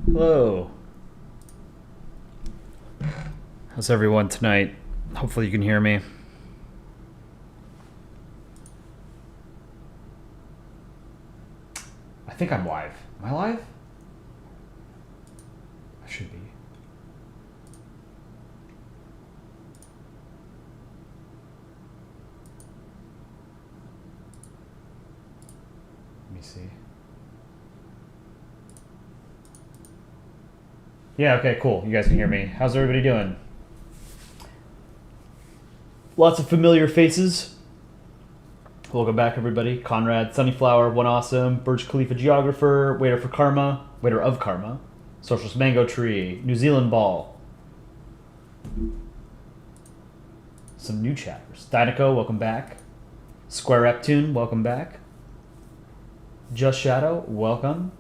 Hello. How's everyone tonight? Hopefully you can hear me. I think I'm live. Am I live? I should be. Let me see. Yeah, okay, cool. You guys can hear me. How's everybody doing? Lots of familiar faces. Welcome back, everybody. Conrad, Sunnyflower, One Awesome, Burj Khalifa Geographer, Waiter for Karma, Waiter of Karma, Socialist Mango Tree, New Zealand Ball. Some new chatters. Dynaco, welcome back. Square Reptune, welcome back. Just Shadow, welcome.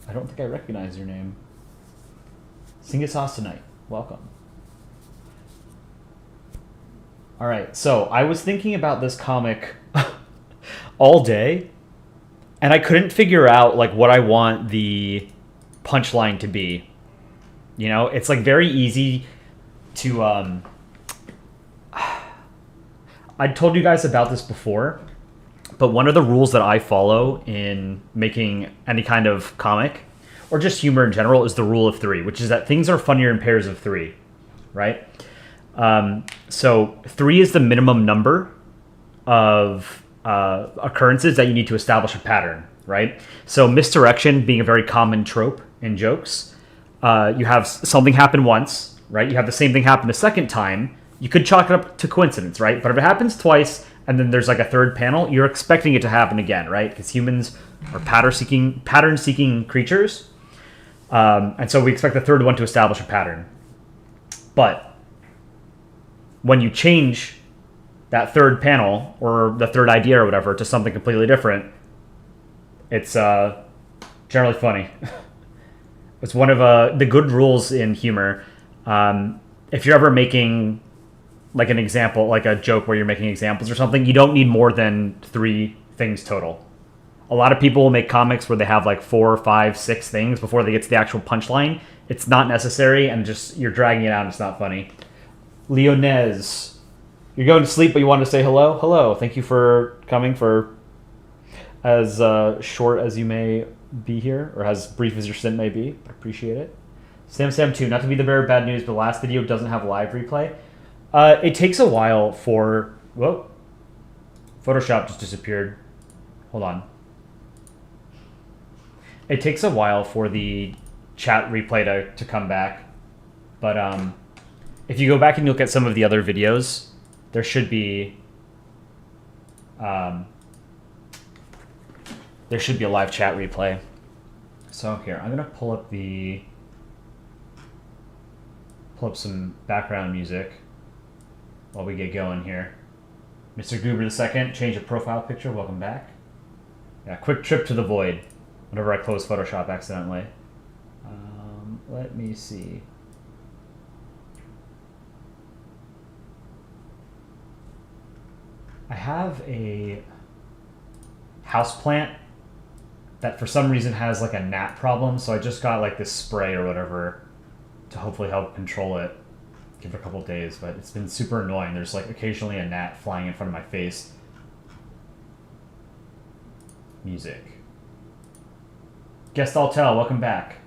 I don't think I recognize your name. Singas tonight, welcome. All right, so I was thinking about this comic all day, and I couldn't figure out like what I want the punchline to be. You know, it's like very easy to. I told you guys about this before, but one of the rules that I follow in making any kind of comic or just humor in general is the rule of three, which is that things are funnier in pairs of three, right? So 3 is the minimum number of occurrences that you need to establish a pattern, right? So misdirection being a very common trope in jokes. You have something happen once, right? You have the same thing happen a second time. You could chalk it up to coincidence, right? But if it happens twice and then there's like a third panel, you're expecting it to happen again, right? Because humans are pattern-seeking creatures. And so we expect the third one to establish a pattern. But when you change that third panel or the third idea or whatever to something completely different, it's generally funny. It's one of the good rules in humor. If you're ever making like an example, like a joke where you're making examples or something, you don't need more than 3 things total. A lot of people will make comics where they have like 4, 5, 6 things before they get to the actual punchline. It's not necessary, and just you're dragging it out and it's not funny. Leonez, you're going to sleep, but you wanted to say hello? Hello. Thank you for coming for as short as you may be here, or as brief as your stint may be. I appreciate it. Sam2, not to be the bearer of bad news, but the last video doesn't have live replay. It takes a while for... Whoa. Photoshop just disappeared. Hold on. It takes a while for the chat replay to come back. But if you go back and look at some of the other videos, there should be a live chat replay. So here, I'm gonna pull up some background music while we get going here. Mr. Goober II, change of profile picture, welcome back. Yeah, quick trip to the void whenever I close Photoshop accidentally. Let me see. I have a houseplant that for some reason has like a gnat problem, so I just got like this spray or whatever to hopefully help control it. Give it a couple days, but it's been super annoying. There's like occasionally a gnat flying in front of my face. Music. Guest I'll tell, welcome back.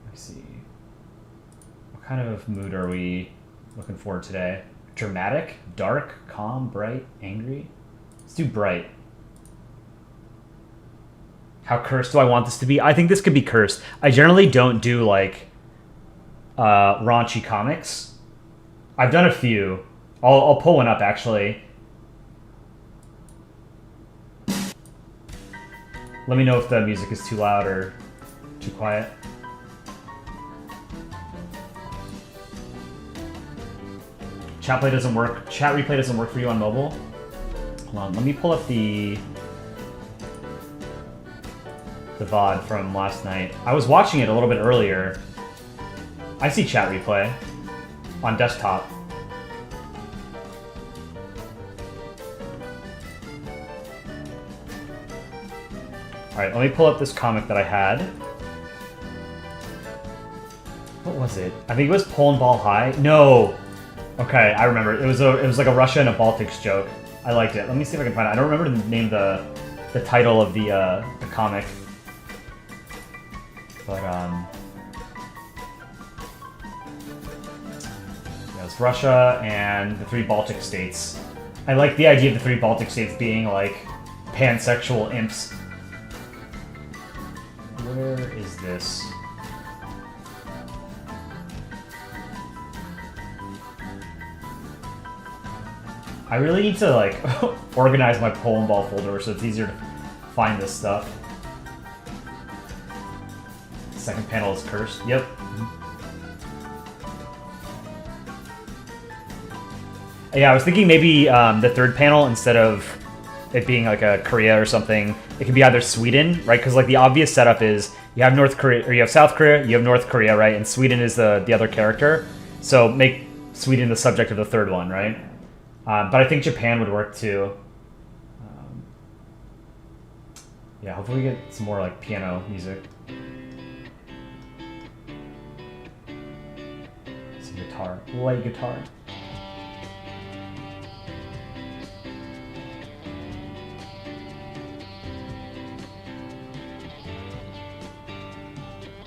Let's see. What kind of mood are we looking for today? Dramatic, dark, calm, bright, angry? Let's do bright. How cursed do I want this to be? I think this could be cursed. I generally don't do like raunchy comics. I've done a few. I'll pull one up actually. Let me know if the music is too loud or too quiet. Chat replay doesn't work. Chat replay doesn't work for you on mobile. Hold on, let me pull up the VOD from last night. I was watching it a little bit earlier. I see chat replay on desktop. Alright, let me pull up this comic that I had. What was it? I think it was Polandball High. No! Okay, I remember. It was like a Russia and a Baltics joke. I liked it. Let me see if I can find it. I don't remember the name of the title of the comic. But, yeah, it's Russia and the 3 Baltic states. I like the idea of the 3 Baltic states being, like, pansexual imps. Where is this? I really need to, like, organize my Polandball folder so it's easier to find this stuff. Second panel is cursed. Yep. Yeah, I was thinking maybe the third panel, instead of it being like a Korea or something, it could be either Sweden, right? Because like the obvious setup is you have North Korea, or you have South Korea, you have North Korea, right? And Sweden is the other character. So make Sweden the subject of the third one, right? But I think Japan would work too. Yeah, hopefully we get some more like piano music. Some guitar, light guitar.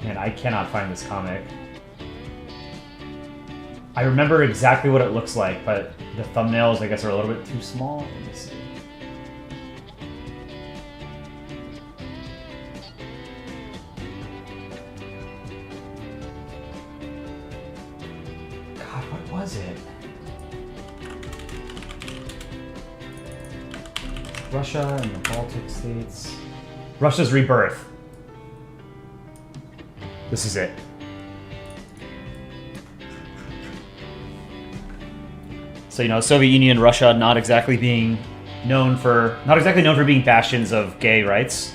Man, I cannot find this comic. I remember exactly what it looks like, but the thumbnails, I guess, are a little bit too small. Let's see. God, what was it? Russia and the Baltic states. Russia's rebirth. This is it. So, you know, Soviet Union, Russia, not exactly known for being bastions of gay rights.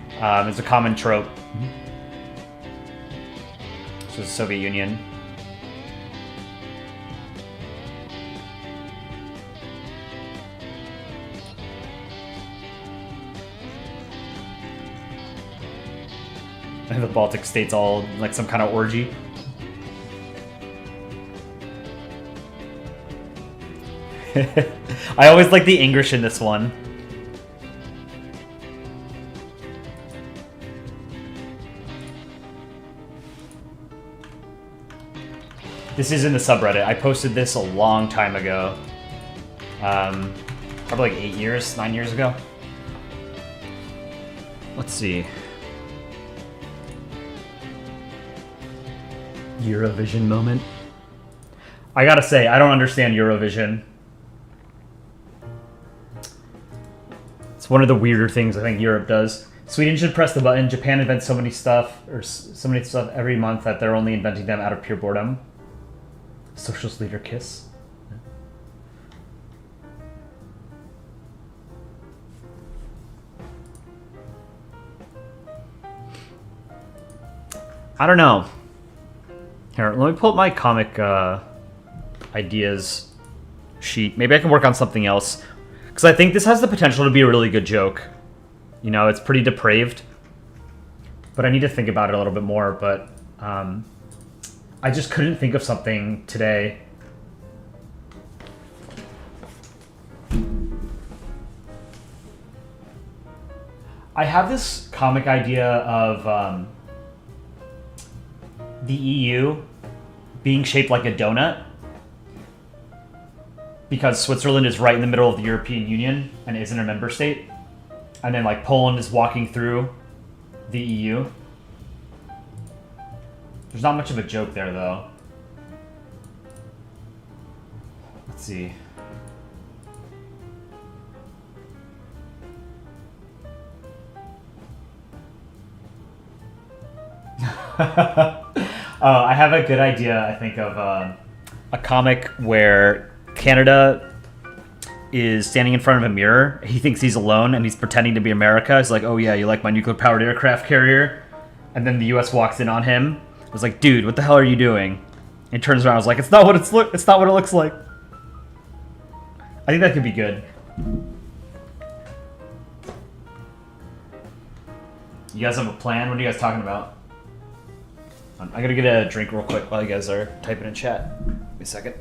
It's a common trope. So, the Soviet Union. And the Baltic states all like some kind of orgy. I always like the English in this one. This is in the subreddit. I posted this a long time ago. Probably like 9 years ago. Let's see. Eurovision moment. I gotta say, I don't understand Eurovision. It's one of the weirder things I think Europe does. Sweden should press the button. Japan invents so many stuff every month that they're only inventing them out of pure boredom. Socialist leader kiss. I don't know. Here, let me pull up my comic ideas sheet. Maybe I can work on something else. Because I think this has the potential to be a really good joke. You know, it's pretty depraved. But I need to think about it a little bit more. But I just couldn't think of something today. I have this comic idea of the EU being shaped like a donut. Because Switzerland is right in the middle of the European Union and isn't a member state. And then, like, Poland is walking through the EU. There's not much of a joke there, though. Let's see. I have a good idea, I think, of a comic where Canada is standing in front of a mirror. He thinks he's alone, and he's pretending to be America. He's like, oh yeah, you like my nuclear-powered aircraft carrier? And then the U.S. walks in on him. I was like, dude, what the hell are you doing? And he turns around, I was like, it's not what it looks like. I think that could be good. You guys have a plan? What are you guys talking about? I gotta get a drink real quick while you guys are typing in chat. Give me a second.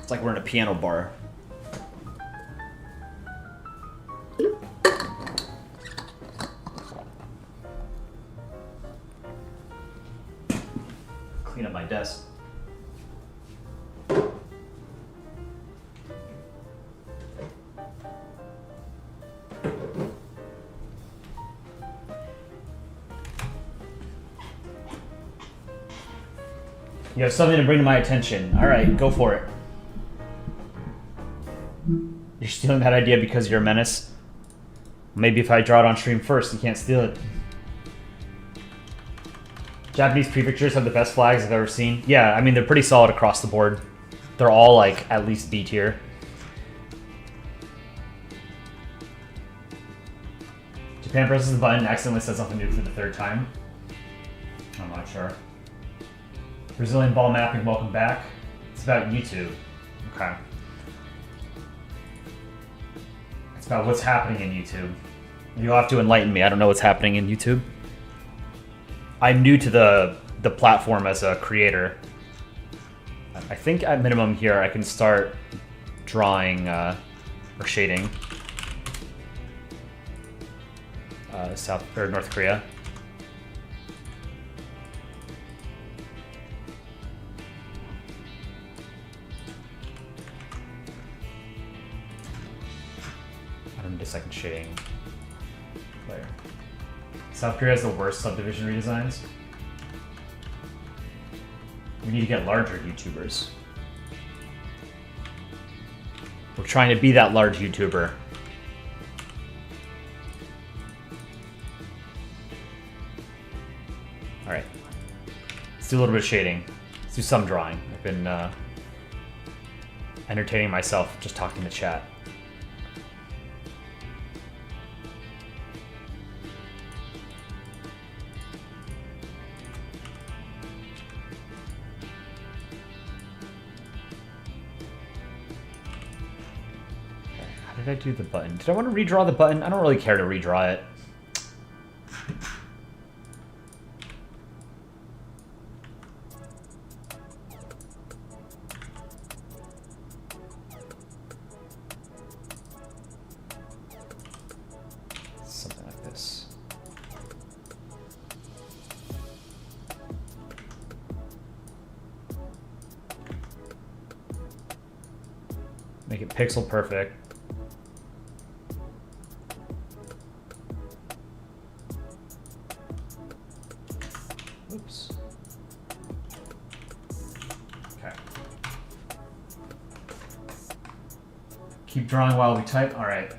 It's like we're in a piano bar. Clean up my desk. You have something to bring to my attention. All right, go for it. You're stealing that idea because you're a menace? Maybe if I draw it on stream first, you can't steal it. Japanese prefectures have the best flags I've ever seen. Yeah, I mean, they're pretty solid across the board. They're all, like, at least B tier. Japan presses the button and accidentally says something new for the third time. I'm not sure. Brazilian ball mapping, welcome back. It's about YouTube. Okay. It's about what's happening in YouTube. You'll have to enlighten me. I don't know what's happening in YouTube. I'm new to the platform as a creator. I think at minimum here I can start drawing or shading South or North Korea. I don't need a second shading layer. South Korea has the worst subdivision redesigns. We need to get larger YouTubers. We're trying to be that large YouTuber. Alright. Let's do a little bit of shading. Let's do some drawing. I've been entertaining myself just talking to chat. Did I do the button? Did I want to redraw the button? I don't really care to redraw it. Something like this. Make it pixel perfect. Keep drawing while we type. All right.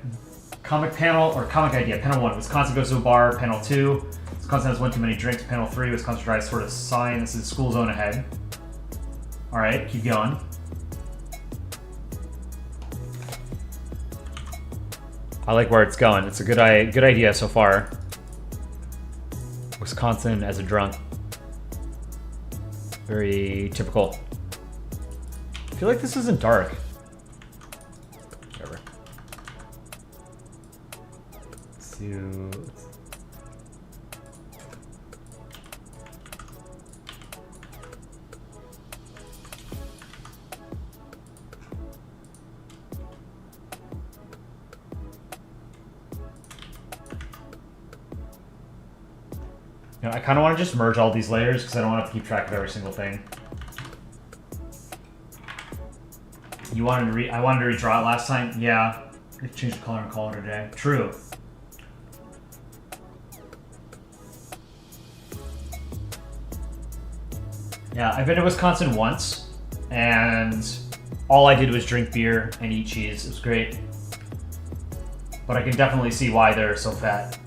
Comic panel or comic idea. Panel 1. Wisconsin goes to a bar. Panel 2. Wisconsin has one too many drinks. Panel 3. Wisconsin tries sort of sign. This is school zone ahead. All right. Keep going. I like where it's going. It's a good idea so far. Wisconsin as a drunk. Very typical. I feel like this isn't dark. You know, I kind of want to just merge all these layers because I don't want to have to keep track of every single thing. You wanted to I wanted to redraw it last time? Yeah. They changed the color and call it a day. True. Yeah, I've been to Wisconsin once, and all I did was drink beer and eat cheese. It was great. But I can definitely see why they're so fat.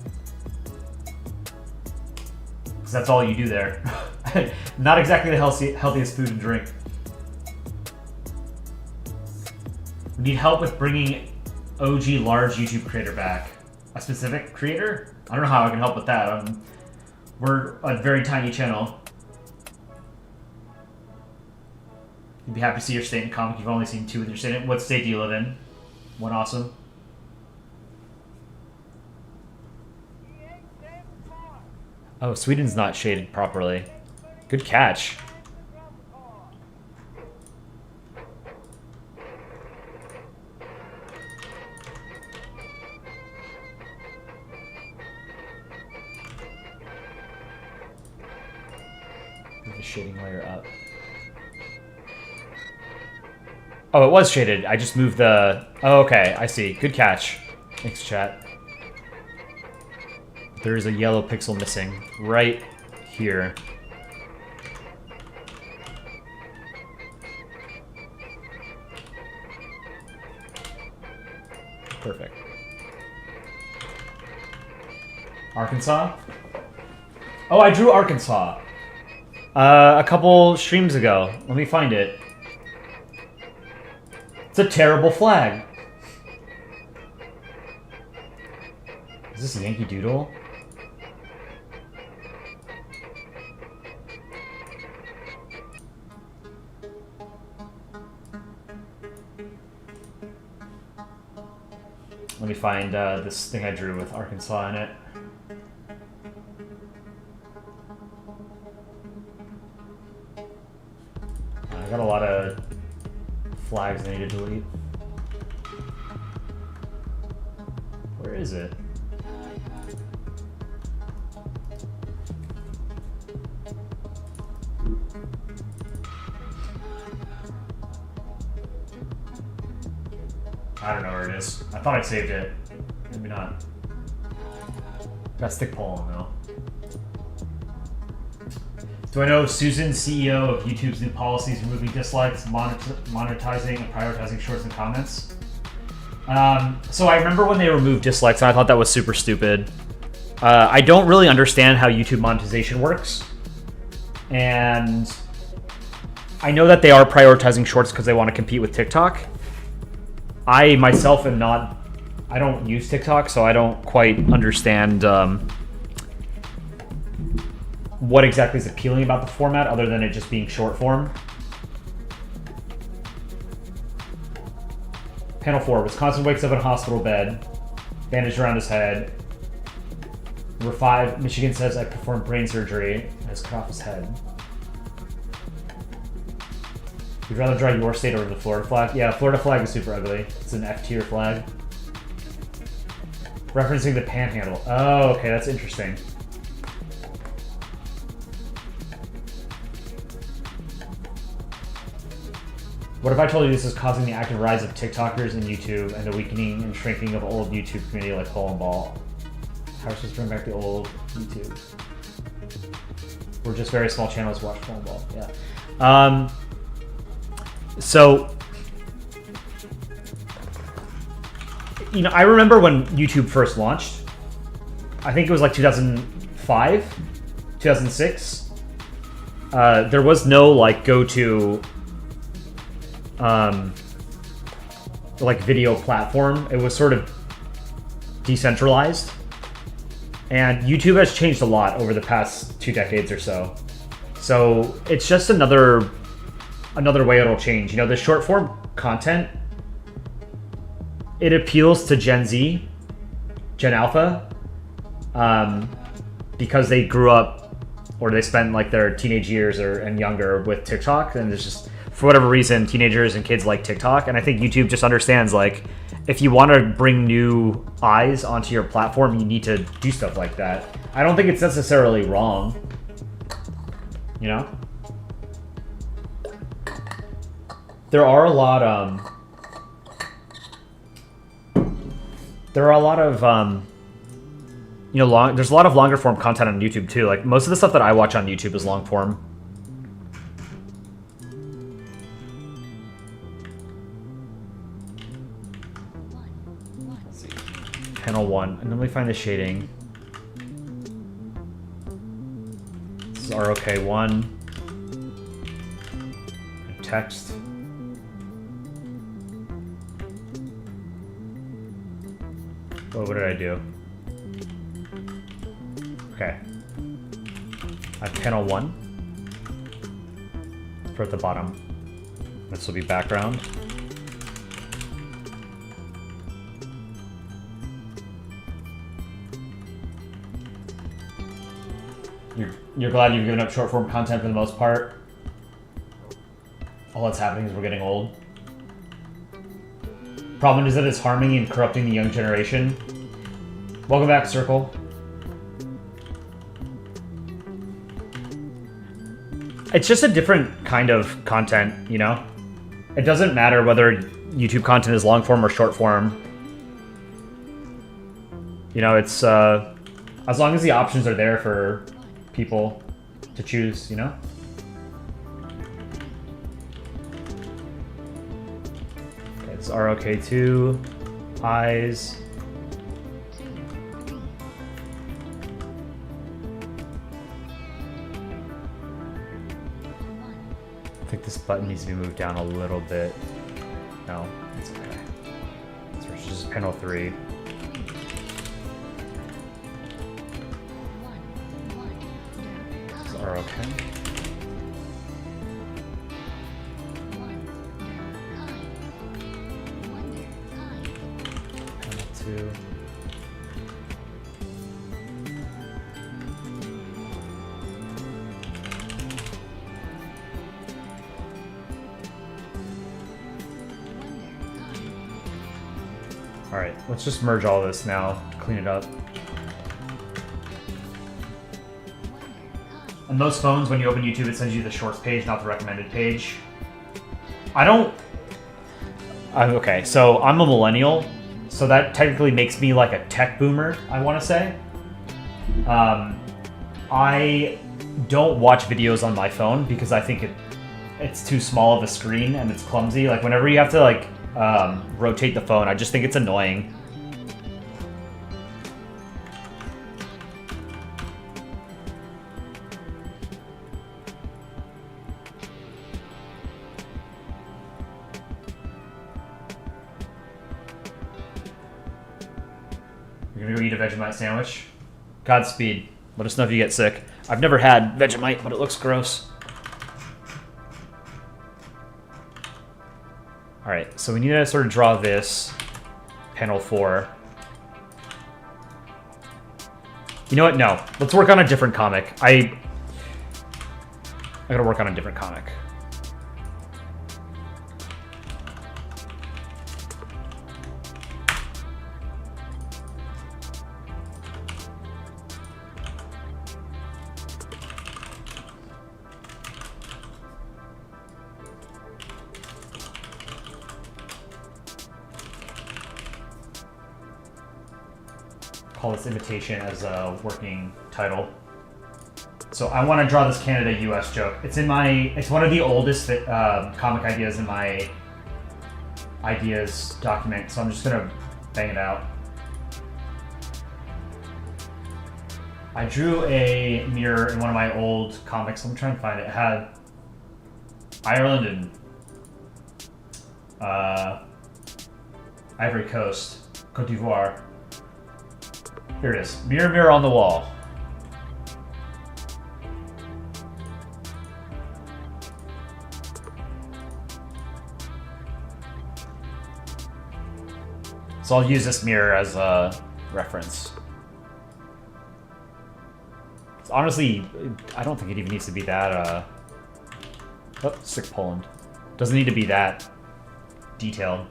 Because that's all you do there. Not exactly the healthiest food and drink. We need help with bringing OG large YouTube creator back. A specific creator? I don't know how I can help with that. We're a very tiny channel. You'd be happy to see your state in comic. You've only seen 2 with your state. What state do you live in? One awesome. Oh, Sweden's not shaded properly. Good catch. Move the shading layer up. Oh, it was shaded. I just moved the... Oh, okay. I see. Good catch. Thanks, chat. There's a yellow pixel missing right here. Perfect. Arkansas? Oh, I drew Arkansas. A couple streams ago. Let me find it. It's a terrible flag. Is this Yankee Doodle? Let me find this thing I drew with Arkansas in it. I got a lot of flags I need to delete. Where is it? I don't know where it is. I thought I saved it. Maybe not. Got stick Poland though. Do I know Susan, CEO of YouTube's new policies removing dislikes, monetizing, and prioritizing shorts and comments? So I remember when they removed dislikes, and I thought that was super stupid. I don't really understand how YouTube monetization works. And I know that they are prioritizing shorts because they want to compete with TikTok. I myself am not... I don't use TikTok, so I don't quite understand what exactly is appealing about the format other than it just being short form. Panel 4. Wisconsin wakes up in a hospital bed, bandaged around his head. Number 5. Michigan says I performed brain surgery and has cut off his head. You'd rather draw your state over the Florida flag? Yeah, Florida flag is super ugly. It's an F-tier flag. Referencing the panhandle. Oh, okay, that's interesting. What if I told you this is causing the active rise of TikTokers in YouTube and the weakening and shrinking of old YouTube community like Polandball? How are we supposed to bring back the old YouTube? We're just very small channels who watch Polandball. Yeah. So, you know, I remember when YouTube first launched. I think it was like 2005, 2006. There was no like go-to like video platform. It was sort of decentralized, and YouTube has changed a lot over the past 2 decades or so. So it's just another way it'll change. You know, the short form content, it appeals to Gen Z, Gen Alpha, because they grew up or they spent like their teenage years and younger with TikTok, and there's just, for whatever reason, teenagers and kids like TikTok. And I think YouTube just understands, like, if you want to bring new eyes onto your platform, you need to do stuff like that. I don't think it's necessarily wrong, you know? There are a lot of you know, there's a lot of longer form content on YouTube too. Like, most of the stuff that I watch on YouTube is long form. Let's see. Panel 1. And then we find the shading. This is ROK1. Text. What did I do? Okay. I have panel 1 for at the bottom. This will be background. You're glad you've given up short form content for the most part? All that's happening is we're getting old. Problem is that it's harming and corrupting the young generation. Welcome back, Circle. It's just a different kind of content, you know? It doesn't matter whether YouTube content is long form or short form. You know, it's as long as the options are there for people to choose, you know? Okay, it's ROK2, eyes. I think this button needs to be moved down a little bit. No, it's okay. So it's just panel 3. Are okay. Panel 2. All right, let's just merge all this now to clean it up. On most phones, when you open YouTube, it sends you the shorts page, not the recommended page. Okay, so I'm a millennial, so that technically makes me like a tech boomer, I want to say. I don't watch videos on my phone because I think it's too small of a screen and it's clumsy. Like whenever you have to like rotate the phone, I just think it's annoying. You're gonna go eat a Vegemite sandwich? Godspeed. Let us know if you get sick. I've never had Vegemite, but it looks gross. Alright, so we need to sort of draw this. Panel 4. You know what? No. Let's work on a different comic. I gotta work on a different comic. Call this invitation as a working title. So I want to draw this Canada-US joke. It's one of the oldest comic ideas in my ideas document, so I'm just gonna bang it out. I drew a mirror in one of my old comics. I'm trying to find it. It had Ireland and Ivory Coast, Cote d'Ivoire. Here it is. Mirror, mirror on the wall. So I'll use this mirror as a reference. Honestly, I don't think it even needs to be that, oh, sick Poland. Doesn't need to be that detailed.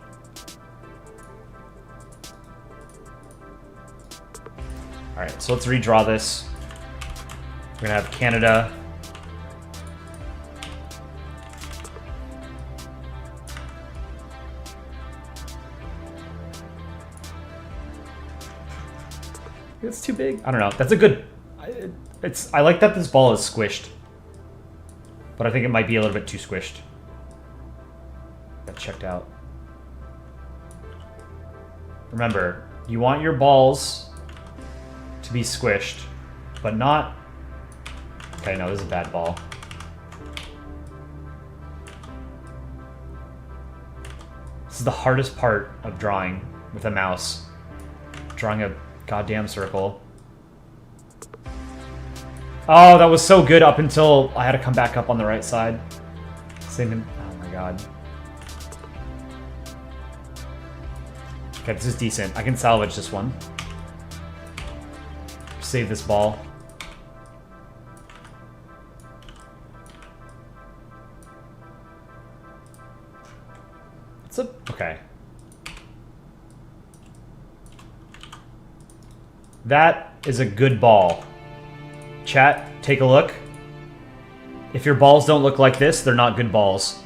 Alright, so let's redraw this. We're gonna have Canada. It's too big. I don't know. That's a good... I like that this ball is squished. But I think it might be a little bit too squished. Got checked out. Remember, you want your balls to be squished, but not... Okay, no, this is a bad ball. This is the hardest part of drawing with a mouse. Drawing a goddamn circle. Oh, that was so good up until I had to come back up on the right side. Same. Oh my god. Okay, this is decent. I can salvage this one. Save this ball. It's a... Okay. That is a good ball. Chat, take a look. If your balls don't look like this, they're not good balls.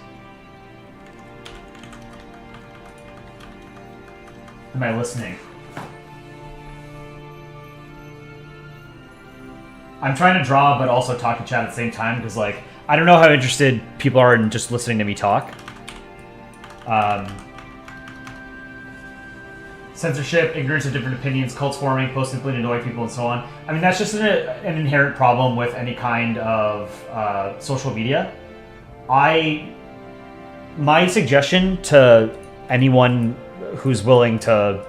Am I listening? I'm trying to draw, but also talk to chat at the same time, because, like, I don't know how interested people are in just listening to me talk. Censorship, ignorance of different opinions, cults forming, posts simply to annoy people, and so on. I mean, that's just an inherent problem with any kind of social media. My suggestion to anyone who's willing to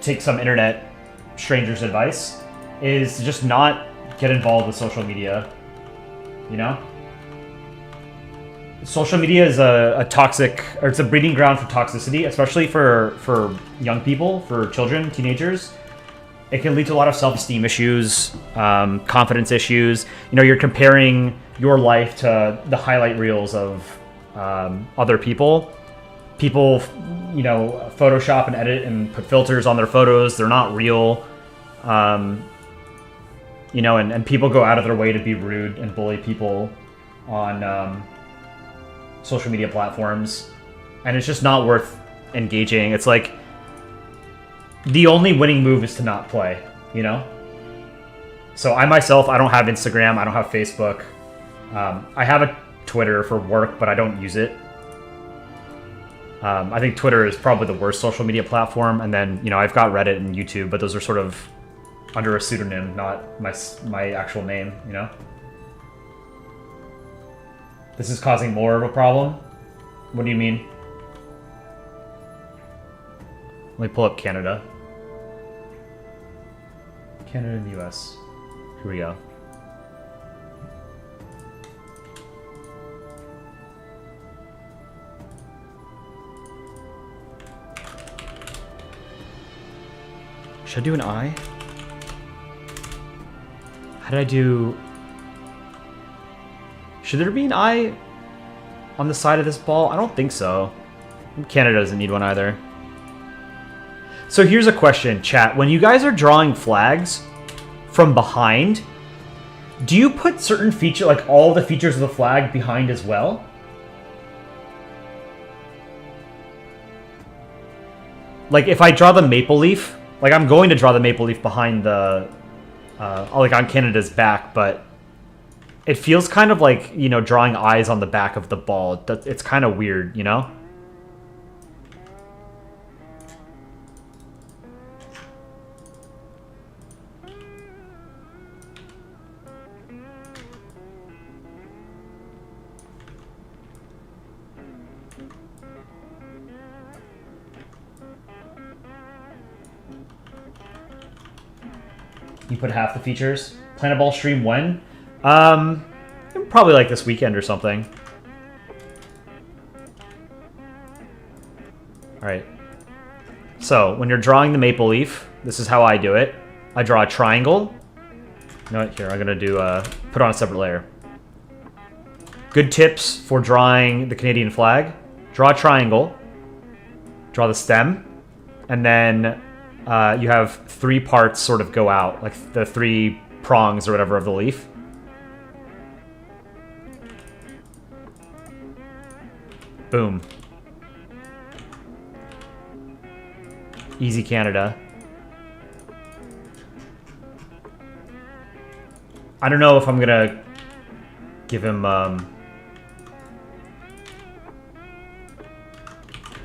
take some internet stranger's advice is to just not get involved with social media, you know? Social media is a toxic, or it's a breeding ground for toxicity, especially for young people, for children, teenagers. It can lead to a lot of self-esteem issues, confidence issues. You know, you're comparing your life to the highlight reels of other people. People, you know, Photoshop and edit and put filters on their photos. They're not real. You know, and people go out of their way to be rude and bully people on social media platforms, and it's just not worth engaging. It's like the only winning move is to not play, you know? So I myself, I don't have Instagram, I don't have Facebook. I have a Twitter for work, but I don't use it. I think Twitter is probably the worst social media platform, and then, you know, I've got Reddit and YouTube, but those are sort of under a pseudonym, not my actual name, you know? This is causing more of a problem? What do you mean? Let me pull up Canada. Canada and the US. Here we go. Should I do an eye? How did I do... Should there be an eye on the side of this ball? I don't think so. Canada doesn't need one either. So here's a question, chat. When you guys are drawing flags from behind, do you put certain feature, like all the features of the flag behind as well? Like if I draw the maple leaf, like I'm going to draw the maple leaf behind the, like on Canada's back, but it feels kind of like, you know, drawing eyes on the back of the ball. It's kind of weird, you know? You put half the features. Polandball stream when? Probably like this weekend or something. Alright. So, when you're drawing the maple leaf, this is how I do it. I draw a triangle. You know what? Here, I'm gonna do put on a separate layer. Good tips for drawing the Canadian flag. Draw a triangle. Draw the stem. And then you have 3 parts sort of go out, like the 3 prongs or whatever of the leaf. Boom. Easy Canada. I don't know if I'm gonna give him, I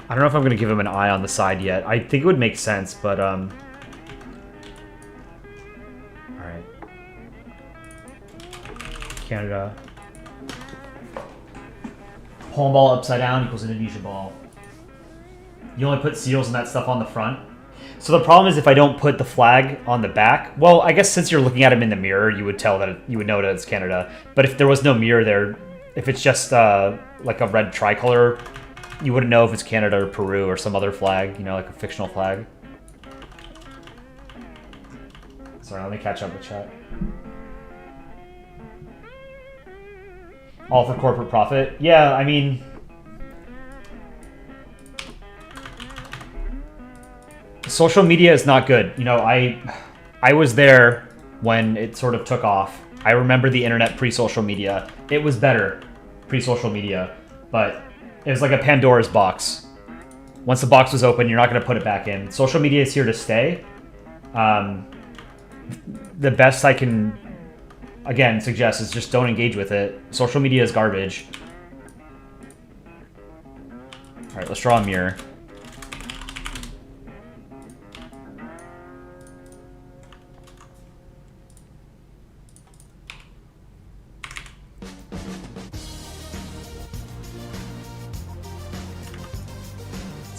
don't know if I'm gonna give him an eye on the side yet. I think it would make sense, but, alright. Canada. Polandball upside down equals Indonesia ball. You only put seals and that stuff on the front. So the problem is if I don't put the flag on the back, well, I guess since you're looking at him in the mirror, you would you would know that it's Canada. But if there was no mirror there, if it's just like a red tricolor, you wouldn't know if it's Canada or Peru or some other flag, you know, like a fictional flag. Sorry, let me catch up with chat. All for corporate profit? Yeah, I mean... social media is not good. You know, I was there when it sort of took off. I remember the internet pre-social media. It was better pre-social media, but it was like a Pandora's box. Once the box was open, you're not going to put it back in. Social media is here to stay. The best I can, again, suggest is just don't engage with it. Social media is garbage. All right, let's draw a mirror.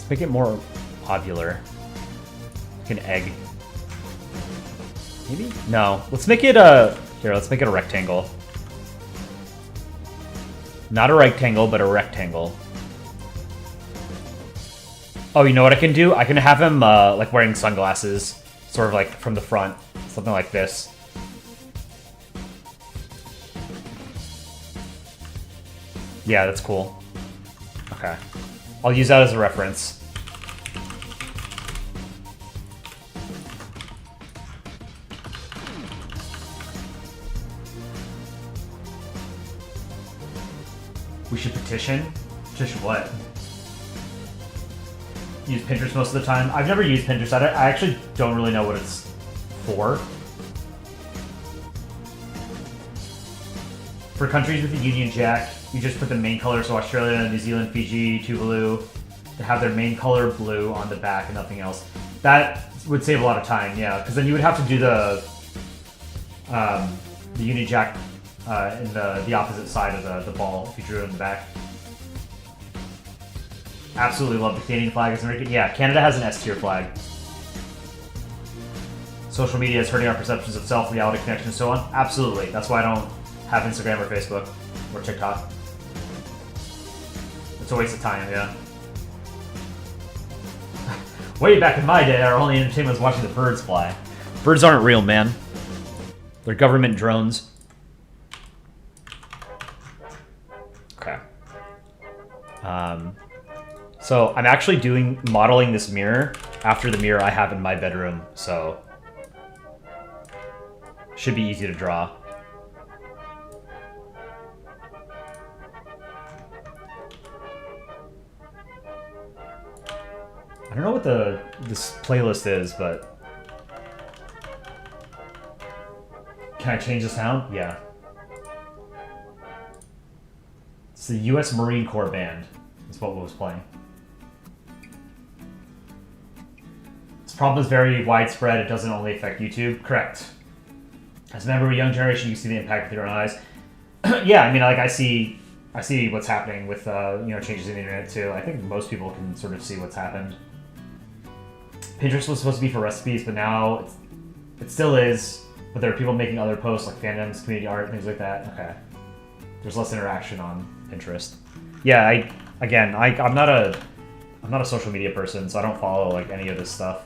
Make it more ovular. Like an egg. Maybe? No. Let's make it here, let's make it a rectangle. Not a rectangle, but a rectangle. Oh, you know what I can do? I can have him like wearing sunglasses, sort of like from the front. Something like this. Yeah, that's cool. Okay. I'll use that as a reference. We should petition? Petition what? Use Pinterest most of the time? I've never used Pinterest. I actually don't really know what it's for. For countries with the Union Jack, you just put the main color, so Australia, New Zealand, Fiji, Tuvalu, to have their main color blue on the back and nothing else. That would save a lot of time, yeah, because then you would have to do the Union Jack in the opposite side of the ball if you drew it in the back. Absolutely love the Canadian flag. Yeah, Canada has an S-tier flag. Social media is hurting our perceptions of self, reality, connection, and so on. Absolutely. That's why I don't have Instagram or Facebook or TikTok. It's a waste of time, yeah. Way back in my day, our only entertainment was watching the birds fly. Birds aren't real, man. They're government drones. Okay. So I'm actually modeling this mirror after the mirror I have in my bedroom, so should be easy to draw. I don't know what this playlist is, but can I change the sound? Yeah. It's the U.S. Marine Corps band. That's what was playing. This problem is very widespread. It doesn't only affect YouTube. Correct. As a member of a young generation, you can see the impact with your own eyes. Yeah, I mean, like I see what's happening with changes in the internet too. I think most people can sort of see what's happened. Pinterest was supposed to be for recipes, but now it still is. But there are people making other posts like fandoms, community art, things like that. Okay, there's less interaction on Pinterest. Yeah, I'm not a social media person, so I don't follow like any of this stuff.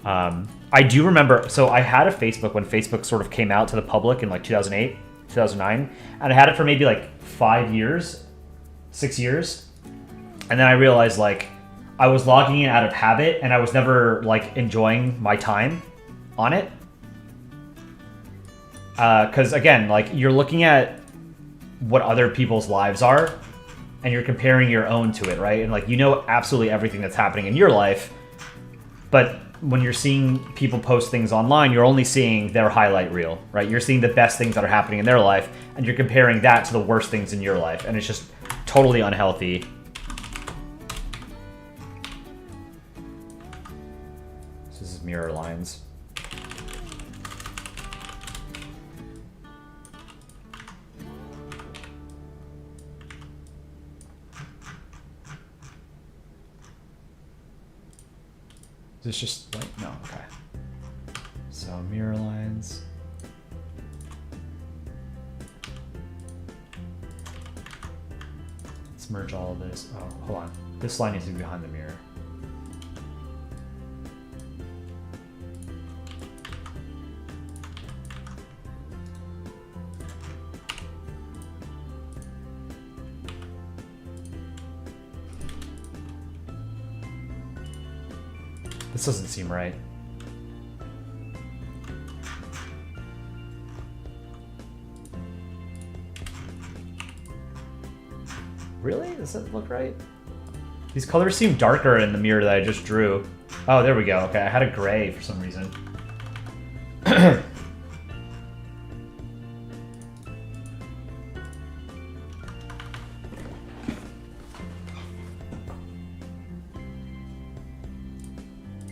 I do remember, so I had a Facebook when Facebook sort of came out to the public in like 2008, 2009, and I had it for maybe like 6 years, and then I realized like I was logging in out of habit, and I was never like enjoying my time on it. Because again, like you're looking at what other people's lives are, and you're comparing your own to it, right? And like you know absolutely everything that's happening in your life, but when you're seeing people post things online, you're only seeing their highlight reel, right? You're seeing the best things that are happening in their life, and you're comparing that to the worst things in your life, and it's just totally unhealthy. This is mirror lines. Is this just white? No, okay. So mirror lines. Let's merge all of this. Oh, hold on. This line needs to be behind the mirror. This doesn't seem right. Really? Does that look right? These colors seem darker in the mirror that I just drew. Oh, there we go. Okay, I had a gray for some reason. Let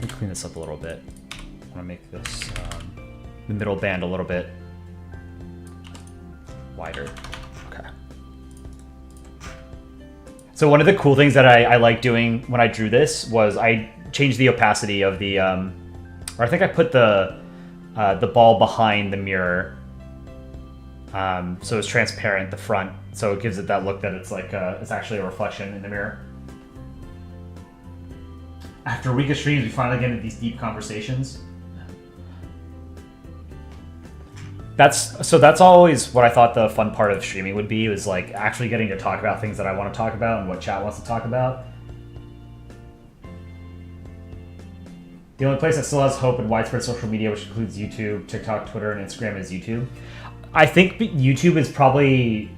me clean this up a little bit. I want to make this the middle band a little bit wider. Okay. So one of the cool things that I like doing when I drew this was I changed the opacity of the, or I think I put the ball behind the mirror, so it's transparent, the front, so it gives it that look that it's like it's actually a reflection in the mirror. After a week of streams, we finally get into these deep conversations. That's always what I thought the fun part of streaming would be, was like actually getting to talk about things that I want to talk about and what chat wants to talk about. The only place that still has hope in widespread social media, which includes YouTube, TikTok, Twitter, and Instagram, is YouTube. I think YouTube is probably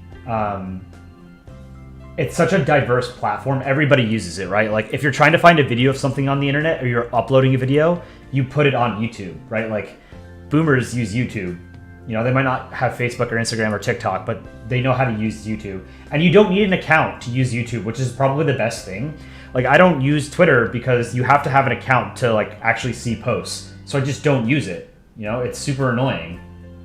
it's such a diverse platform. Everybody uses it, right? Like if you're trying to find a video of something on the internet, or you're uploading a video, you put it on YouTube, right? Like boomers use YouTube. You know, they might not have Facebook or Instagram or TikTok, but they know how to use YouTube. And you don't need an account to use YouTube, which is probably the best thing. Like I don't use Twitter because you have to have an account to like actually see posts. So I just don't use it. You know, it's super annoying.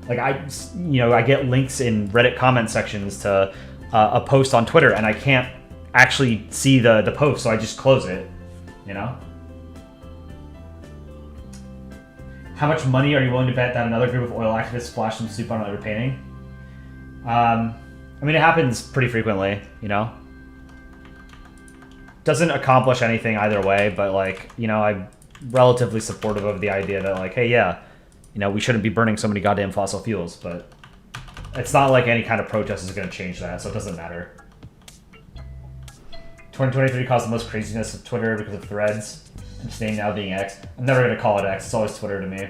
Like I get links in Reddit comment sections to a post on Twitter, and I can't actually see the post, so I just close it, you know? How much money are you willing to bet that another group of oil activists splash some soup on another painting? I mean, it happens pretty frequently, you know? Doesn't accomplish anything either way, but like, you know, I'm relatively supportive of the idea that like, hey, yeah, you know, we shouldn't be burning so many goddamn fossil fuels, but it's not like any kind of protest is going to change that, so it doesn't matter. 2023 caused the most craziness of Twitter because of threads. And its name now being X. I'm never going to call it X, it's always Twitter to me.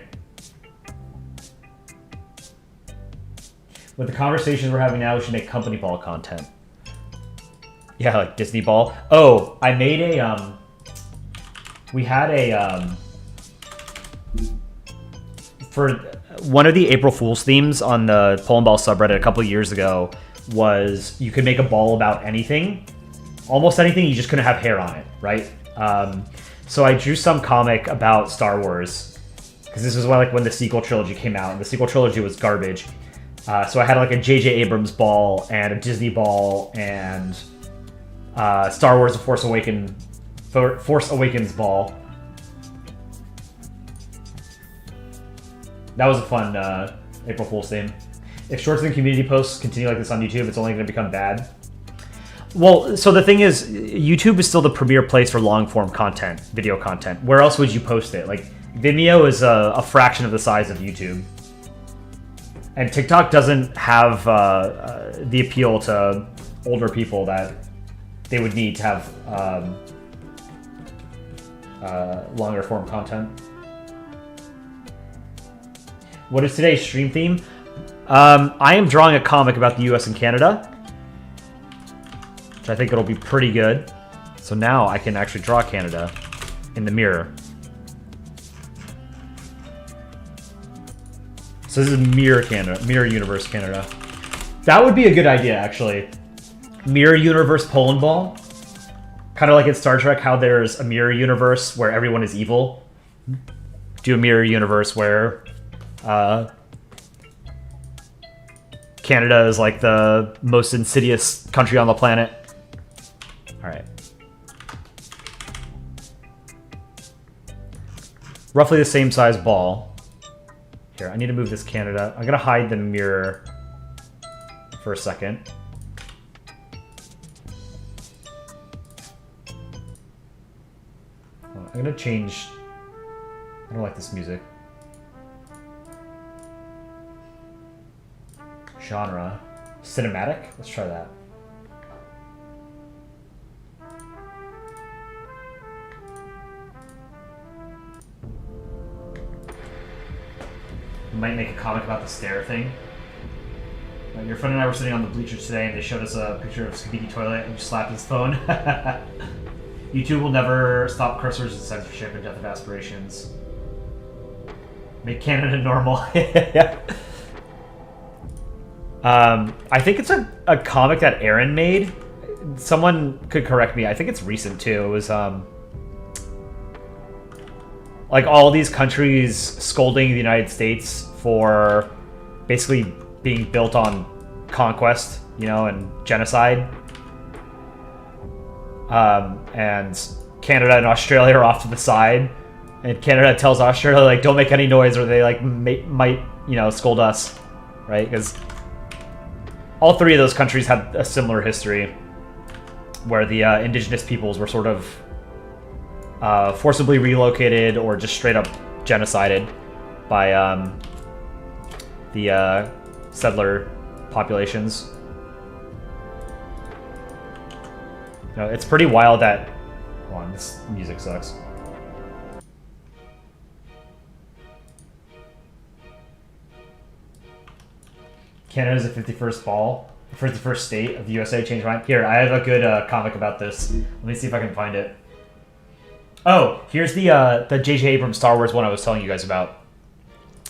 With the conversations we're having now, we should make company ball content. Yeah, like Disney Ball. Oh, I made a, we had a, for one of the April Fool's themes on the Polandball subreddit a couple years ago was you could make a ball about anything. Almost anything, you just couldn't have hair on it, right? So I drew some comic about Star Wars, because this was when the sequel trilogy came out, and the sequel trilogy was garbage. So I had like a J.J. Abrams ball, and a Disney ball, and Star Wars: The Force Awakens ball. That was a fun April Fool's theme. If shorts and community posts continue like this on YouTube, it's only going to become bad. Well, so the thing is, YouTube is still the premier place for long-form content, video content. Where else would you post it? Like, Vimeo is a fraction of the size of YouTube. And TikTok doesn't have the appeal to older people that they would need to have longer-form content. What is today's stream theme? I am drawing a comic about the US and Canada. I think it'll be pretty good. So now I can actually draw Canada in the mirror. So this is Mirror Canada, Mirror Universe Canada. That would be a good idea, actually. Mirror Universe Polandball. Kind of like in Star Trek, how there's a mirror universe where everyone is evil. Do a mirror universe where Canada is like the most insidious country on the planet. All right. roughly the same size ball. Here, I need to move this Canada. I'm gonna hide the mirror for a second. I'm gonna change. I don't like this music. Genre. Cinematic? Let's try that. Might make a comic about the stare thing. Your friend and I were sitting on the bleachers today and they showed us a picture of Scooby Toilet and you slapped his phone. YouTube will never stop cursors and censorship and death of aspirations. Make Canada normal. Yeah. I think it's a comic that Aaron made. Someone could correct me. I think it's recent too. It was like all these countries scolding the United States for basically being built on conquest, you know, and genocide. And Canada and Australia are off to the side, and Canada tells Australia like, "Don't make any noise, or they like might you know scold us," right? Because all three of those countries had a similar history, where the indigenous peoples were sort of forcibly relocated or just straight up genocided by the settler populations. You know, it's pretty wild that... Hold on, this music sucks. Canada's the 51st ball, 51st state of the USA. Changed my mind. Here, I have a good comic about this. Let me see if I can find it. Oh, here's the J.J. Abrams Star Wars one I was telling you guys about.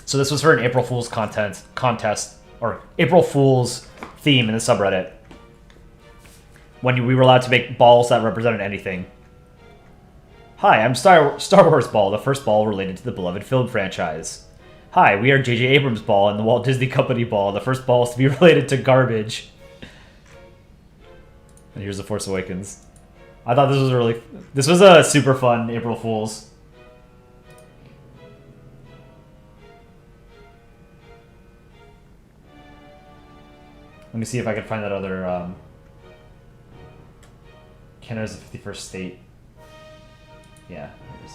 So this was for an April Fool's contest, or April Fool's theme in the subreddit. When we were allowed to make balls that represented anything. Hi, I'm Star Wars Ball, the first ball related to the beloved film franchise. Hi, we are J.J. Abrams Ball and the Walt Disney Company Ball, the first balls to be related to garbage. And here's The Force Awakens. I thought this was a super fun April Fool's. Let me see if I can find that other, Canada's the 51st state. Yeah, it is.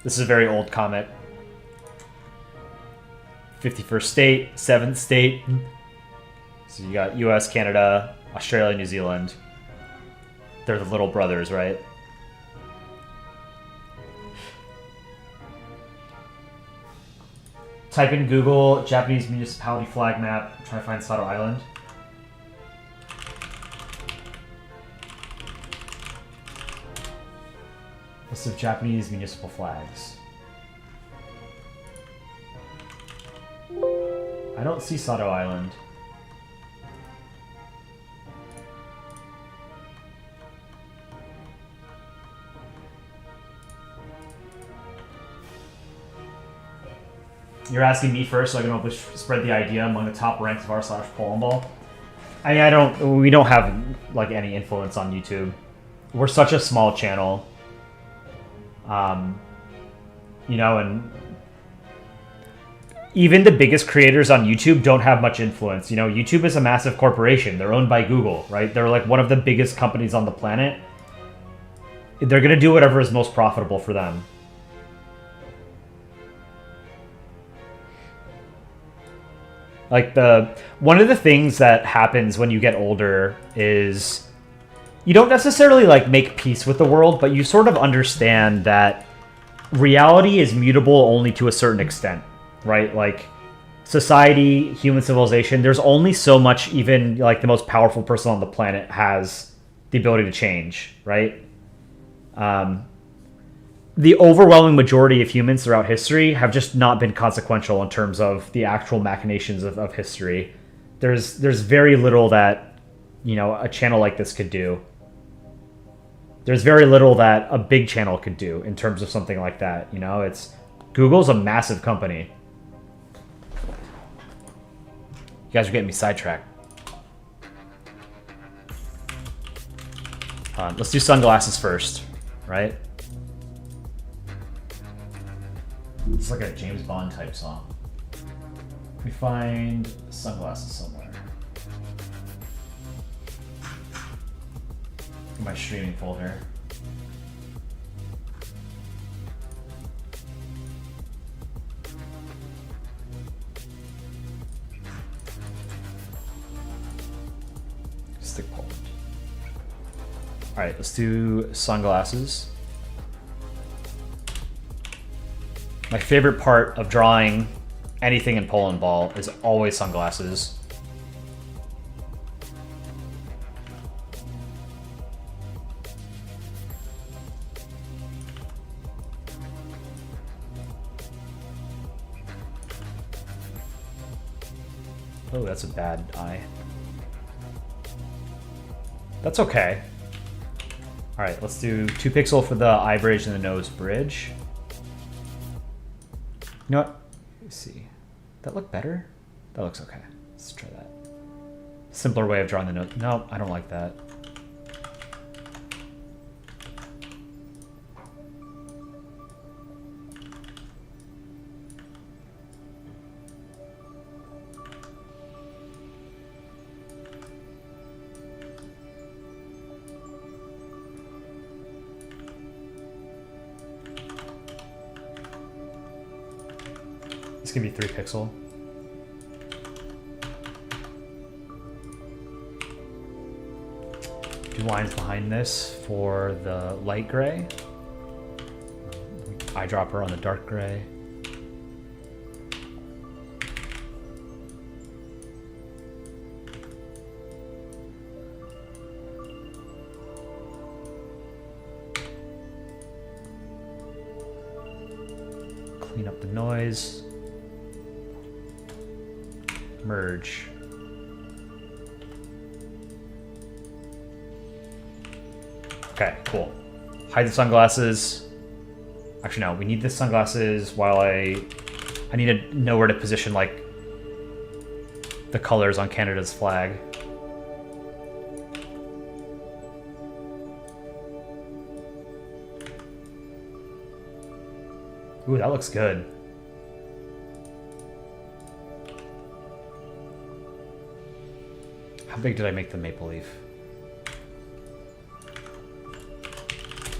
This is a very old comic. 51st state, 7th state. So you got US, Canada, Australia, New Zealand. They're the little brothers, right? Type in Google Japanese municipality flag map. Try to find Sato Island. List of Japanese municipal flags. I don't see Sato Island. You're asking me first, so I can help spread the idea among the top ranks of r/Polandball. We don't have like any influence on YouTube. We're such a small channel. You know, and even the biggest creators on YouTube don't have much influence. You know, YouTube is a massive corporation. They're owned by Google, right? They're like one of the biggest companies on the planet. They're going to do whatever is most profitable for them. Like one of the things that happens when you get older is you don't necessarily like make peace with the world, but you sort of understand that reality is mutable only to a certain extent, right? Like society, human civilization, there's only so much even like the most powerful person on the planet has the ability to change, right? The overwhelming majority of humans throughout history have just not been consequential in terms of the actual machinations of history. There's very little that, you know, a channel like this could do. There's very little that a big channel could do in terms of something like that. You know, Google's a massive company. You guys are getting me sidetracked. Let's do sunglasses first. right? It's like a James Bond type song. We find sunglasses somewhere. In my streaming folder. Stick Poland. All right, let's do sunglasses. My favorite part of drawing anything in Polandball is always sunglasses. Oh, that's a bad eye. That's okay. All right, let's do 2 pixel for the eye bridge and the nose bridge. You know what? Let's see. That look better? That looks okay. Let's try that. Simpler way of drawing the nose. No, I don't like that. This can be 3 pixel. Do lines behind this for the light gray. Eyedropper on the dark gray. Clean up the noise. Merge. Okay, cool. Hide the sunglasses. Actually, no, we need the sunglasses while I need to know where to position, like, the colors on Canada's flag. Ooh, that looks good. How big did I make the maple leaf?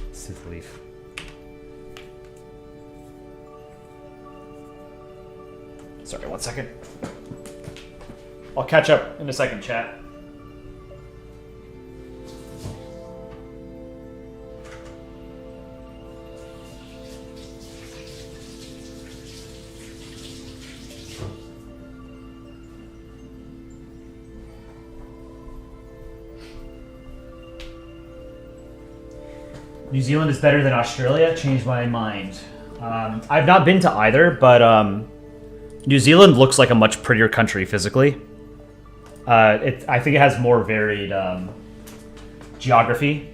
Let's do the leaf. Sorry, 1 second. I'll catch up in a second, chat. New Zealand is better than Australia. Changed my mind. I've not been to either, but New Zealand looks like a much prettier country physically. I think it has more varied geology,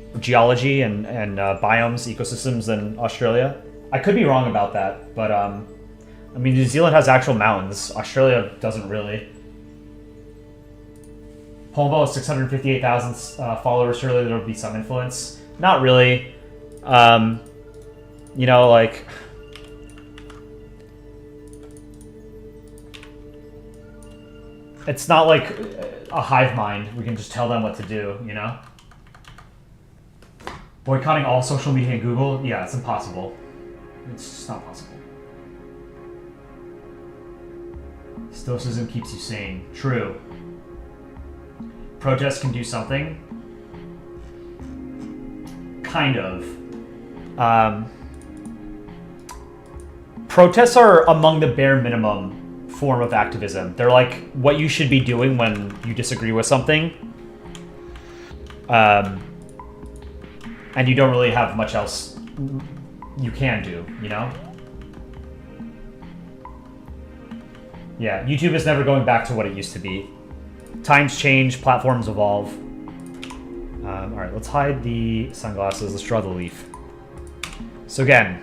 and biomes, ecosystems than Australia. I could be wrong about that, but I mean, New Zealand has actual mountains. Australia doesn't really. Polandball has 658,000 followers. Surely there will be some influence. Not really. You know, like, it's not like a hive mind. We can just tell them what to do, you know? Boycotting all social media and Google? Yeah, it's impossible. It's just not possible. Stoicism keeps you sane. True. Protests can do something. Kind of. Protests are among the bare minimum form of activism. They're like what you should be doing when you disagree with something. And you don't really have much else you can do, you know? Yeah, YouTube is never going back to what it used to be. Times change, platforms evolve. All right, let's hide the sunglasses. Let's draw the leaf. So again,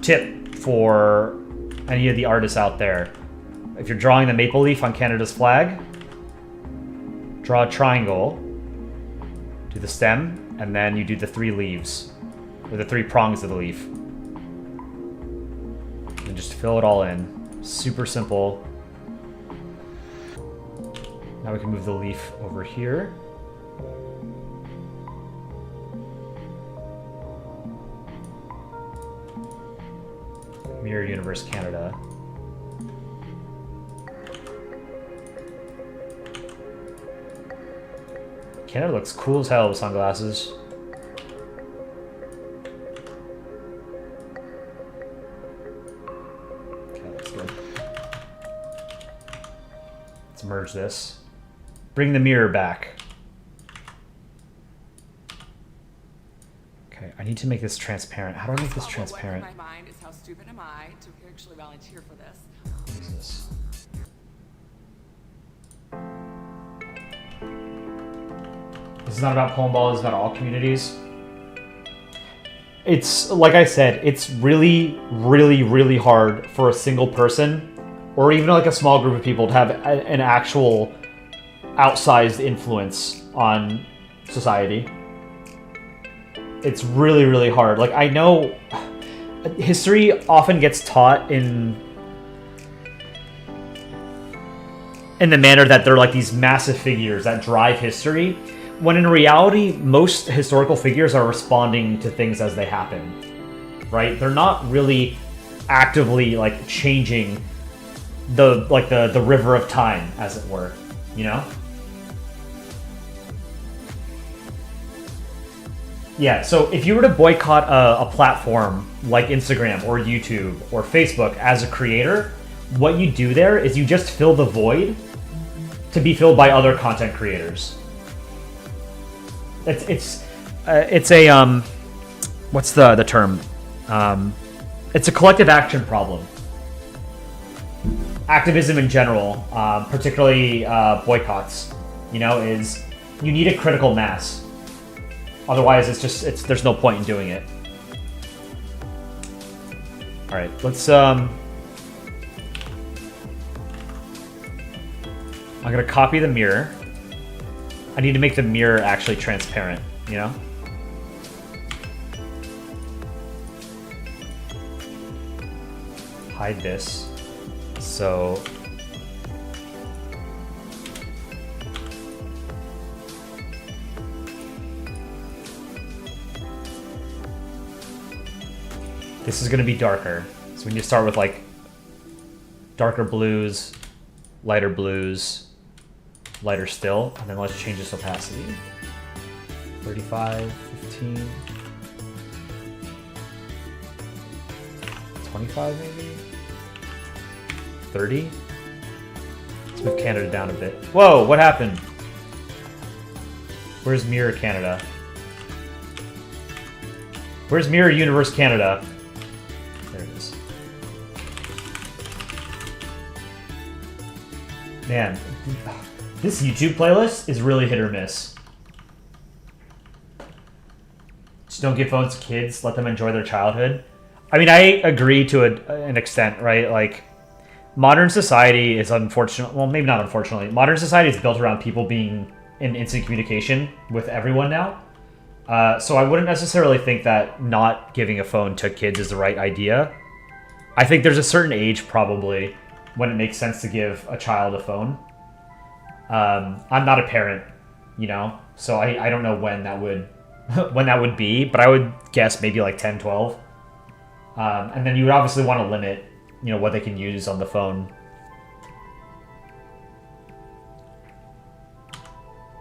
tip for any of the artists out there. If you're drawing the maple leaf on Canada's flag, draw a triangle, do the stem, and then you do the 3 leaves. or the 3 prongs of the leaf. And just fill it all in. Super simple. Now we can move the leaf over here. Mirror Universe Canada. Canada looks cool as hell with sunglasses. Okay, that's good. Let's merge this. Bring the mirror back. Okay, I need to make this transparent. How do I make this transparent? What in my mind is how stupid am I to actually volunteer for this? What is this? This is not about Polandball, this is about all communities. It's, like I said, it's really, really, really hard for a single person, or even like a small group of people, to have an actual outsized influence on society. It's really, really hard. Like, I know history often gets taught in the manner that they're like these massive figures that drive history, when in reality, most historical figures are responding to things as they happen, right? They're not really actively like changing the river of time, as it were, you know? Yeah, so if you were to boycott a platform like Instagram or YouTube or Facebook as a creator, what you do there is you just fill the void to be filled by other content creators. It's a what's the term? It's a collective action problem. Activism in general, particularly boycotts, you know, is you need a critical mass. Otherwise, there's no point in doing it. All right, let's I'm gonna copy the mirror. I need to make the mirror actually transparent, you know? Hide this. So this is going to be darker. So we need to start with like darker blues, lighter blues, lighter still, and then let's change this opacity. 35, 15, 25 maybe? 30? Let's move Canada down a bit. Whoa, what happened? Where's Mirror Canada? Where's Mirror Universe Canada? There it is. Man, this YouTube playlist is really hit or miss. Just don't give phones to kids. Let them enjoy their childhood. I mean, I agree to an extent, right? Like, modern society is unfortunate. Well, maybe not unfortunately. Modern society is built around people being in instant communication with everyone now. So I wouldn't necessarily think that not giving a phone to kids is the right idea. I think there's a certain age probably when it makes sense to give a child a phone. I'm not a parent, you know, so I don't know when that would when that would be, but I would guess maybe like 10, 12. And then you would obviously want to limit, you know, what they can use on the phone.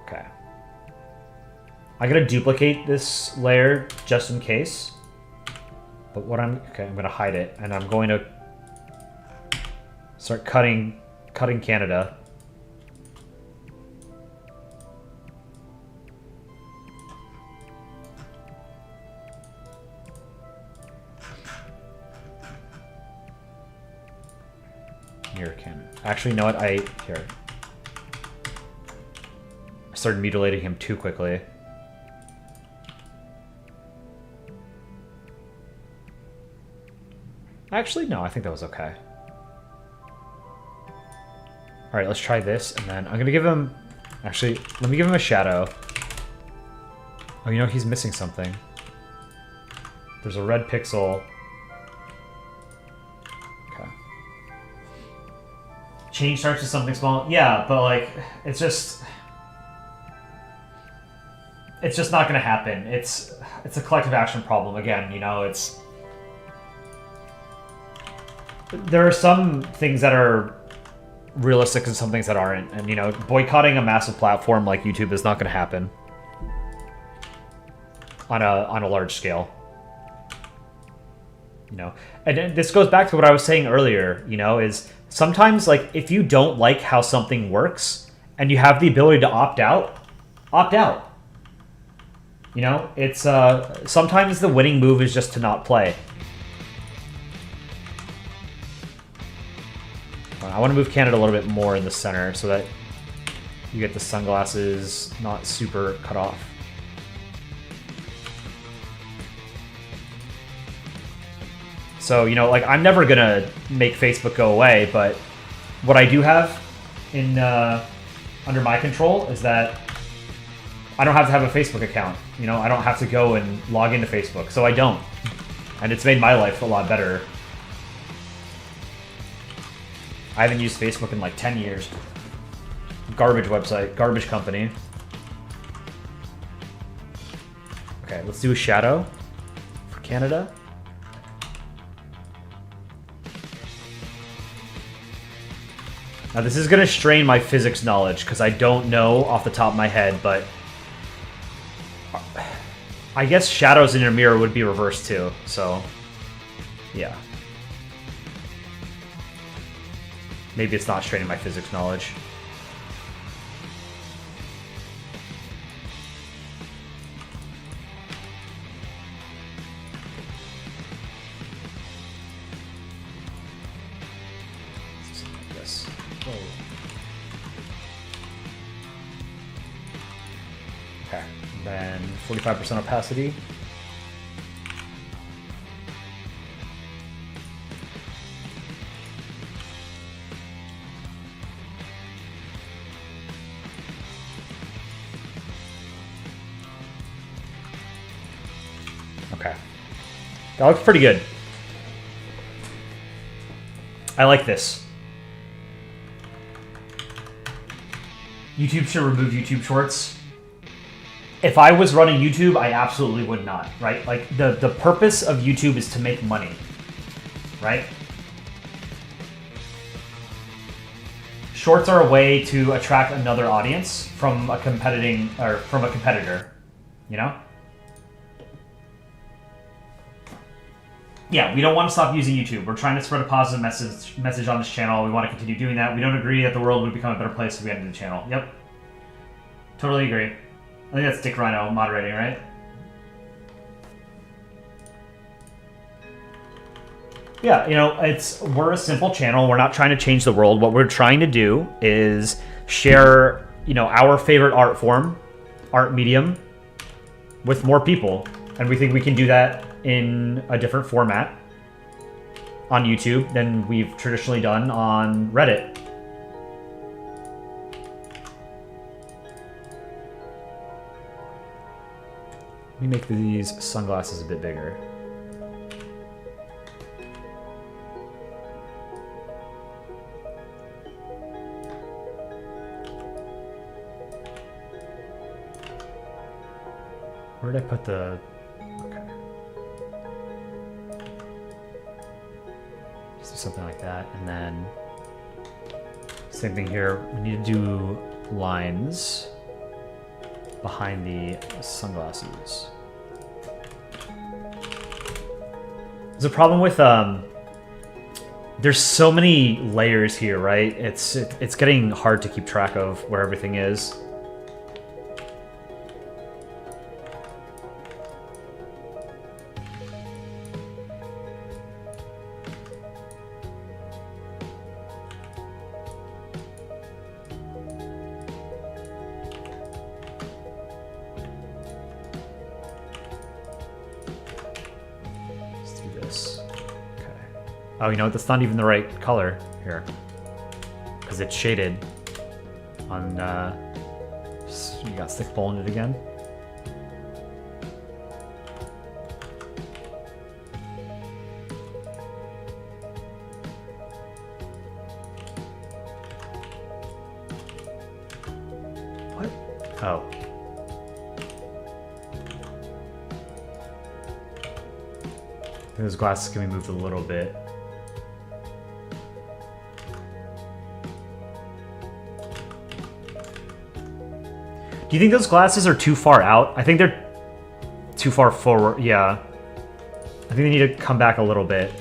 Okay. I'm going to duplicate this layer just in case. But what I'm going to hide it, and I'm going to start cutting Canada. Mirror Canada. Actually, you know what? I started mutilating him too quickly. Actually, no, I think that was okay. All right, let's try this, and then I'm gonna give him. Actually, let me give him a shadow. Oh, you know he's missing something. There's a red pixel. Okay. Change starts with something small. Yeah, but like, it's just not going to happen. It's a collective action problem again. You know, there are some things that are realistic and some things that aren't, and you know, boycotting a massive platform like YouTube is not going to happen on a large scale. You know, and this goes back to what I was saying earlier. You know, is sometimes like if you don't like how something works and you have the ability to opt out, opt out. You know, it's sometimes the winning move is just to not play. I want to move Canada a little bit more in the center so that you get the sunglasses not super cut off. So, you know, like, I'm never going to make Facebook go away, but what I do have in under my control is that I don't have to have a Facebook account. You know, I don't have to go and log into Facebook, so I don't. And it's made my life a lot better. I haven't used Facebook in like 10 years. Garbage website, garbage company. Okay, let's do a shadow for Canada. Now this is gonna strain my physics knowledge because I don't know off the top of my head, but I guess shadows in your mirror would be reversed too, so yeah. Maybe it's not straining my physics knowledge. Yes. Whoa. Okay. Then 45% opacity. Okay. That looks pretty good. I like this. YouTube should remove YouTube Shorts. If I was running YouTube, I absolutely would not, right? Like, the purpose of YouTube is to make money, right? Shorts are a way to attract another audience from a competitor, you know? Yeah, we don't want to stop using YouTube. We're trying to spread a positive message on this channel. We want to continue doing that. We don't agree that the world would become a better place if we ended the channel. Yep. Totally agree. I think that's Dick Rhino moderating, right? Yeah, you know, we're a simple channel. We're not trying to change the world. What we're trying to do is share, you know, our favorite art form, art medium, with more people. And we think we can do that in a different format on YouTube than we've traditionally done on Reddit. Let me make these sunglasses a bit bigger. Where did I put the... Okay. Just do something like that, and then... Same thing here. We need to do lines behind the sunglasses. There's a problem with there's so many layers here, right? It's getting hard to keep track of where everything is. Oh, you know, that's not even the right color here. Because it's shaded on, you got stick bowl in it again. What? Oh. Those glasses can be moved a little bit. Do you think those glasses are too far out? I think they're too far forward. Yeah. I think they need to come back a little bit.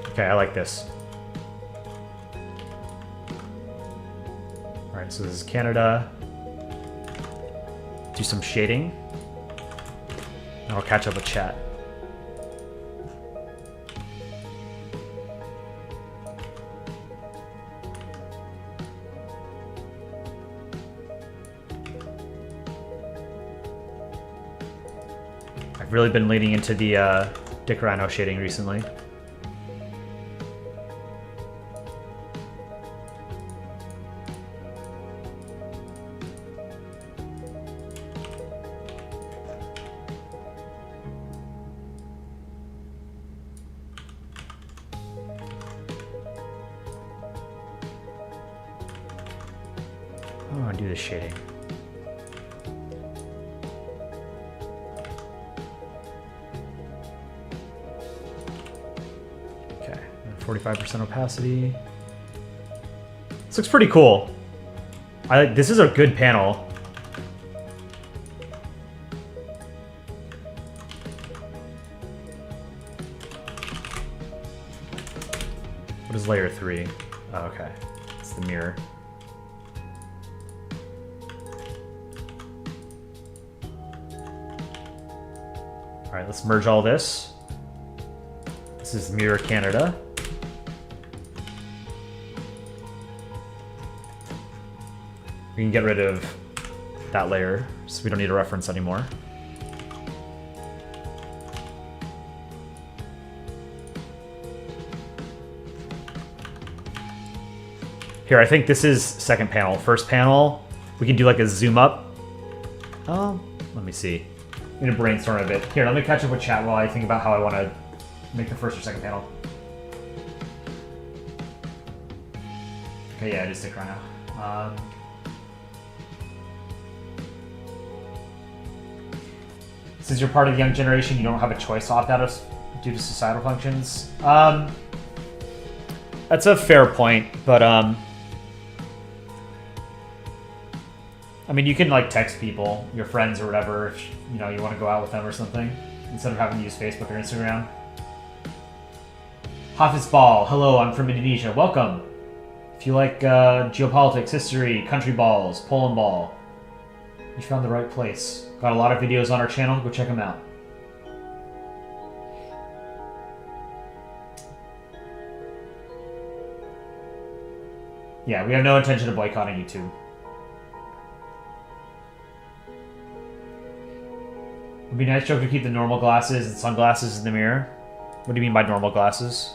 Okay, I like this. All right, so this is Canada. Do some shading. And I'll catch up with chat. I've really been leaning into the Dick Rhino shading recently. Shading. Okay, 45% opacity. This looks pretty cool. This is a good panel. What is layer 3? Oh, okay, it's the mirror. All right, let's merge all this. This is Mirror Canada. We can get rid of that layer, so we don't need a reference anymore. Here, I think this is second panel. First panel, we can do like a zoom up. Oh, let me see. I'm gonna brainstorm a bit. Here, let me catch up with chat while I think about how I want to make the first or second panel. Okay, yeah, just stick right now. Since you're part of the young generation, you don't have a choice to opt out of due to societal functions. That's a fair point, but I mean, you can like text people, your friends or whatever, if you know you want to go out with them or something, instead of having to use Facebook or Instagram. Hafiz Ball, hello, I'm from Indonesia. Welcome. If you like geopolitics, history, country balls, Polandball, you found the right place. Got a lot of videos on our channel. Go check them out. Yeah, we have no intention of boycotting YouTube. Would be a nice joke to keep the normal glasses and sunglasses in the mirror. What do you mean by normal glasses?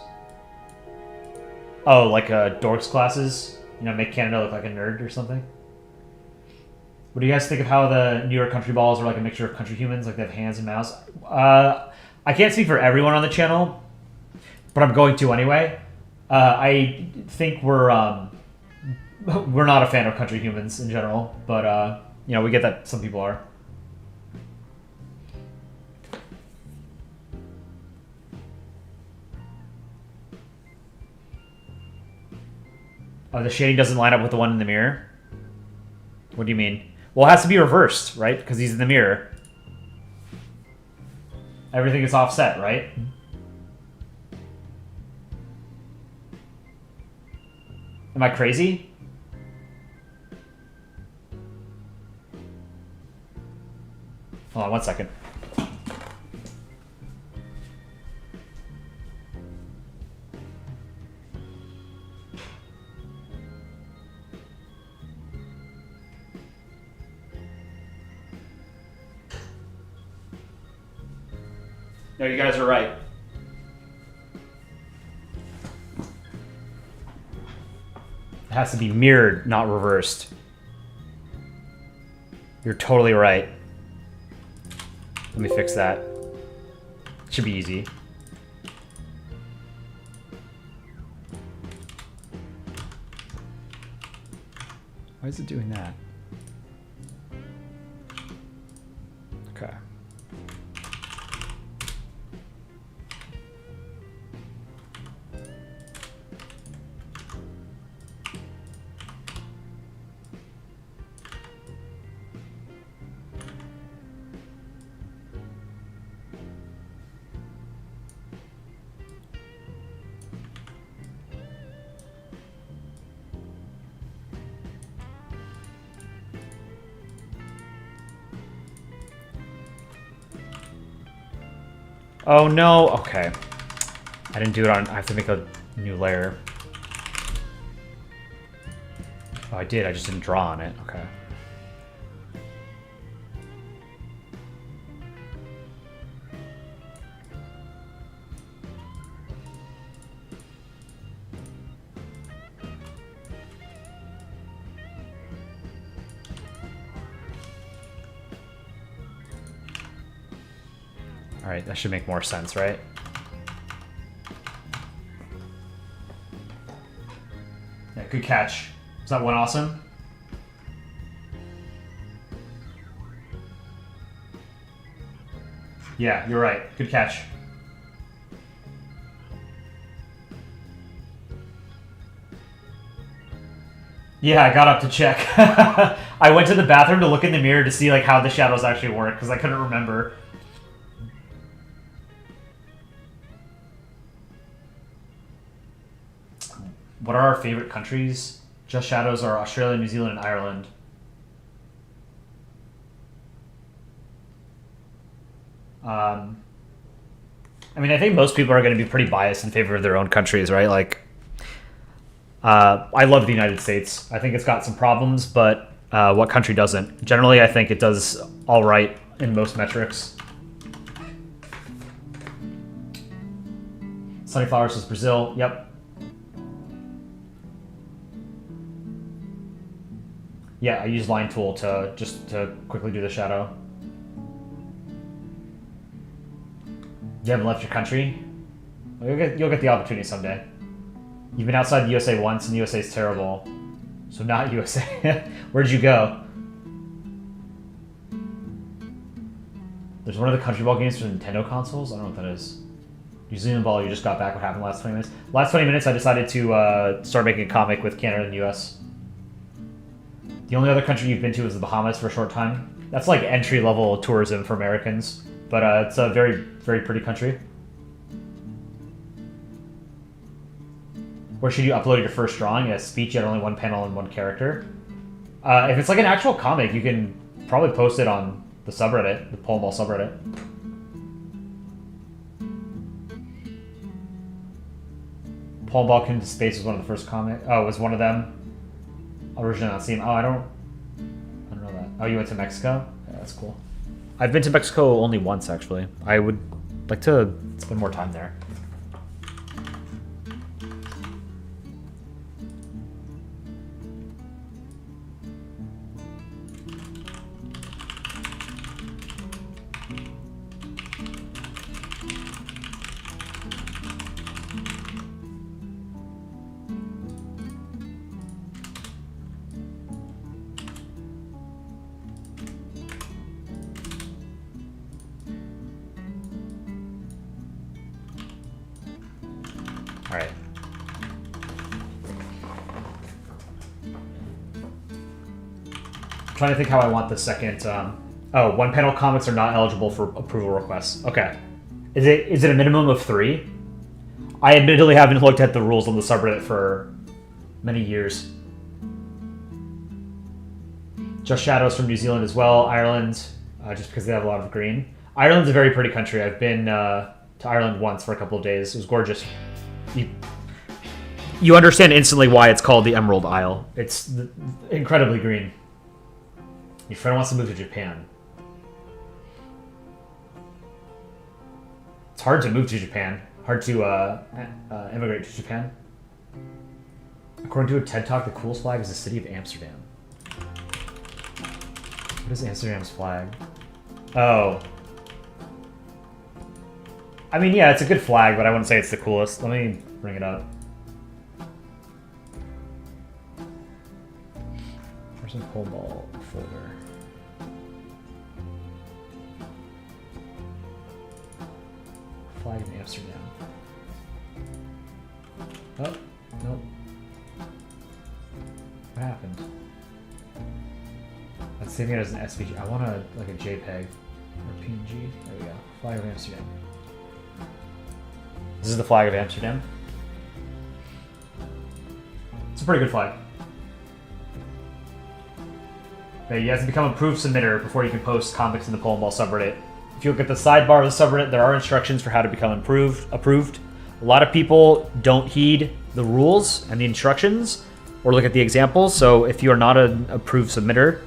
Oh, like dorks glasses? You know, make Canada look like a nerd or something? What do you guys think of how the New York country balls are like a mixture of country humans, like they have hands and mouths? I can't speak for everyone on the channel, but I'm going to anyway. I think we're not a fan of country humans in general, but you know, we get that some people are. Oh, the shading doesn't line up with the one in the mirror? What do you mean? Well, it has to be reversed, right? Because he's in the mirror. Everything is offset, right? Am I crazy? Hold on 1 second. No, you guys are right. It has to be mirrored, not reversed. You're totally right. Let me fix that. Should be easy. Why is it doing that? Okay. Oh no, okay. I didn't do it on, I have to make a new layer. Oh, I did, I just didn't draw on it, okay. All right, that should make more sense, right? Yeah, good catch. Is that one awesome? Yeah, you're right. Good catch. Yeah, I got up to check. I went to the bathroom to look in the mirror to see like how the shadows actually work because I couldn't remember. What are our favorite countries? Just Shadows are Australia, New Zealand, and Ireland. I mean, I think most people are going to be pretty biased in favor of their own countries, right? Like, I love the United States. I think it's got some problems, but what country doesn't? Generally, I think it does all right in most metrics. Sunnyflowers is Brazil. Yep. Yeah, I use line tool to quickly do the shadow. You haven't left your country? Well, you'll get the opportunity someday. You've been outside the USA once, and the USA is terrible. So not USA. Where'd you go? There's one of the country ball games for Nintendo consoles? I don't know what that is. New Zealand ball, you just got back. What happened last 20 minutes? Last 20 minutes, I decided to start making a comic with Canada and US. The only other country you've been to is the Bahamas for a short time. That's like entry-level tourism for Americans. But it's a very, very pretty country. Where should you upload your first drawing? A speech, yet only one panel and one character. If it's like an actual comic, you can probably post it on the subreddit, the Polandball subreddit. Polandball Came to Space was one of the first comics. Oh, it was one of them. Originally on Steam. Oh, I don't know that. Oh, you went to Mexico? Yeah, that's cool. I've been to Mexico only once, actually. I would like to spend more time there. All right. I'm trying to think how I want the second. Oh, one panel comics are not eligible for approval requests. Okay. Is it a minimum of 3? I admittedly haven't looked at the rules on the subreddit for many years. Just Shadows from New Zealand as well. Ireland, just because they have a lot of green. Ireland's a very pretty country. I've been to Ireland once for a couple of days. It was gorgeous. You understand instantly why it's called the Emerald Isle. It's incredibly green. Your friend wants to move to Japan. It's hard to move to Japan. Hard to immigrate to Japan. According to a TED Talk, the coolest flag is the city of Amsterdam. What is Amsterdam's flag? Oh. I mean, yeah, it's a good flag, but I wouldn't say it's the coolest. Let me bring it up. Where's my Polandball folder? Flag in Amsterdam. Oh, nope. What happened? I'm saving it as an SVG. I want like a JPEG or PNG. There we go. Flag of Amsterdam. This is the flag of Amsterdam. It's a pretty good flag. Okay, you have to become a approved submitter before you can post comics in the Polandball subreddit. If you look at the sidebar of the subreddit, there are instructions for how to become approved. A lot of people don't heed the rules and the instructions or look at the examples, so if you are not an approved submitter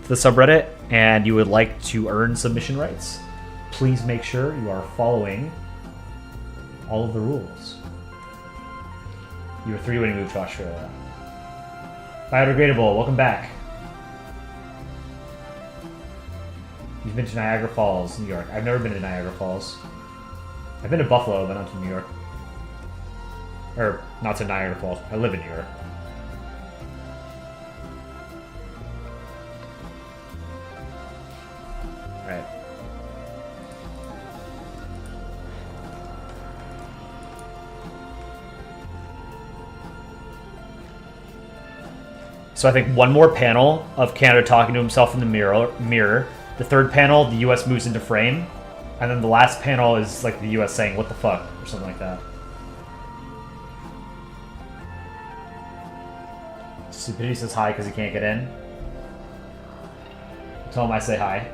to the subreddit and you would like to earn submission rights, please make sure you are following all of the rules. You were 3 when you moved to Australia. Biodegradable, welcome back. You've been to Niagara Falls, New York. I've never been to Niagara Falls. I've been to Buffalo, but not to New York. Or, not to Niagara Falls. I live in New York. Right. So I think one more panel of Canada talking to himself in the mirror. The third panel, the US moves into frame. And then the last panel is like the US saying, what the fuck? Or something like that. Stupidity says hi because he can't get in. Tell him I say hi.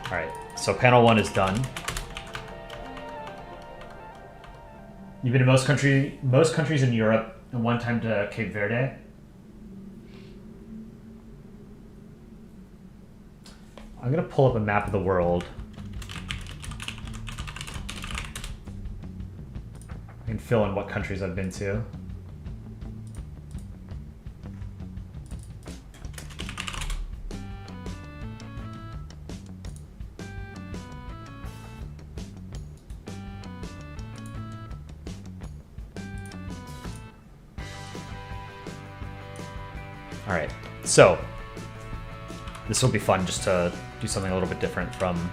Alright, so panel 1 is done. You've been to most countries in Europe and one time to Cape Verde. I'm gonna pull up a map of the world. I can fill in what countries I've been to. Alright, so this will be fun just to do something a little bit different from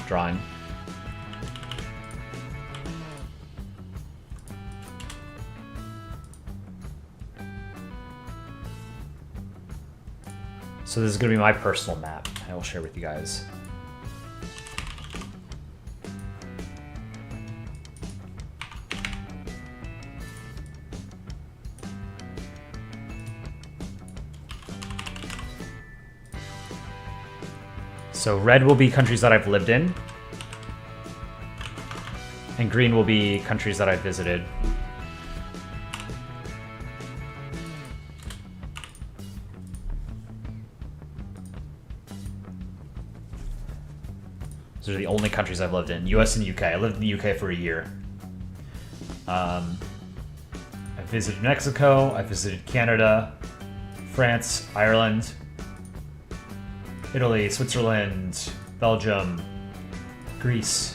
drawing. So this is going to be my personal map I will share with you guys. So red will be countries that I've lived in, and green will be countries that I've visited. Those are the only countries I've lived in, US and UK. I lived in the UK for a year. I visited Mexico, I visited Canada, France, Ireland, Italy, Switzerland, Belgium, Greece,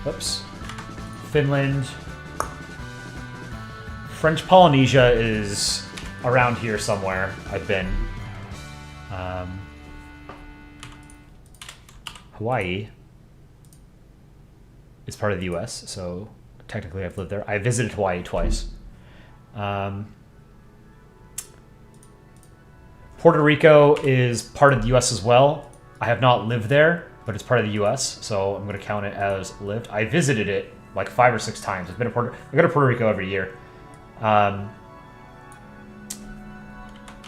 whoops, Finland. French Polynesia is around here somewhere. I've been. Hawaii is part of the US, so technically I've lived there. I visited Hawaii twice. Puerto Rico is part of the US as well. I have not lived there, but it's part of the US, so I'm going to count it as lived. I visited it like 5 or 6 times. I go to Puerto Rico every year. Let's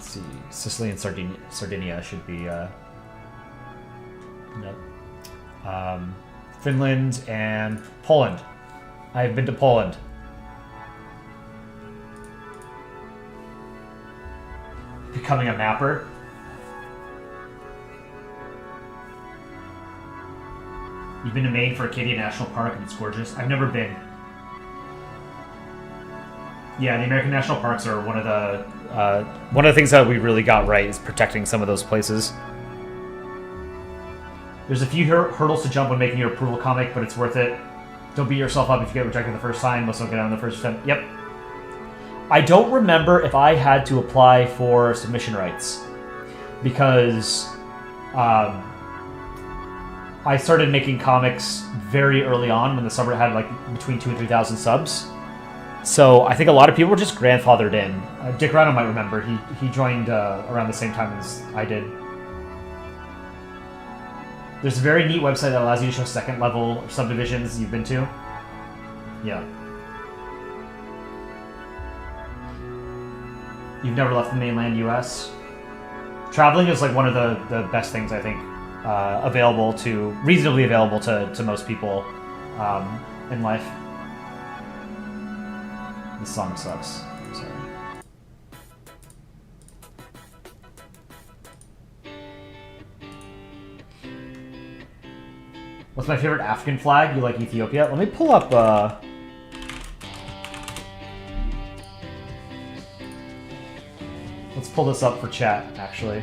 see, Sicily and Sardinia should be. Nope. Finland and Poland. I've been to Poland. Becoming a mapper. You've been to Maine for Acadia National Park and it's gorgeous. I've never been. Yeah, the American National Parks are one of the things that we really got right is protecting some of those places. There's a few hurdles to jump when making your approval comic, but it's worth it. Don't beat yourself up if you get rejected the first time. Most don't get on the first attempt. Yep. I don't remember if I had to apply for submission rights because I started making comics very early on when the subreddit had like between 2,000 and 3,000 subs. So I think a lot of people were just grandfathered in. Dick Rhino might remember. He joined around the same time as I did. There's a very neat website that allows you to show second level subdivisions you've been to. Yeah. You've never left the mainland US. Traveling is like one of the best things I think reasonably available to most people in life. This song sucks. Sorry. What's my favorite African flag? You like Ethiopia? Let me pull up. Let's pull this up for chat, actually.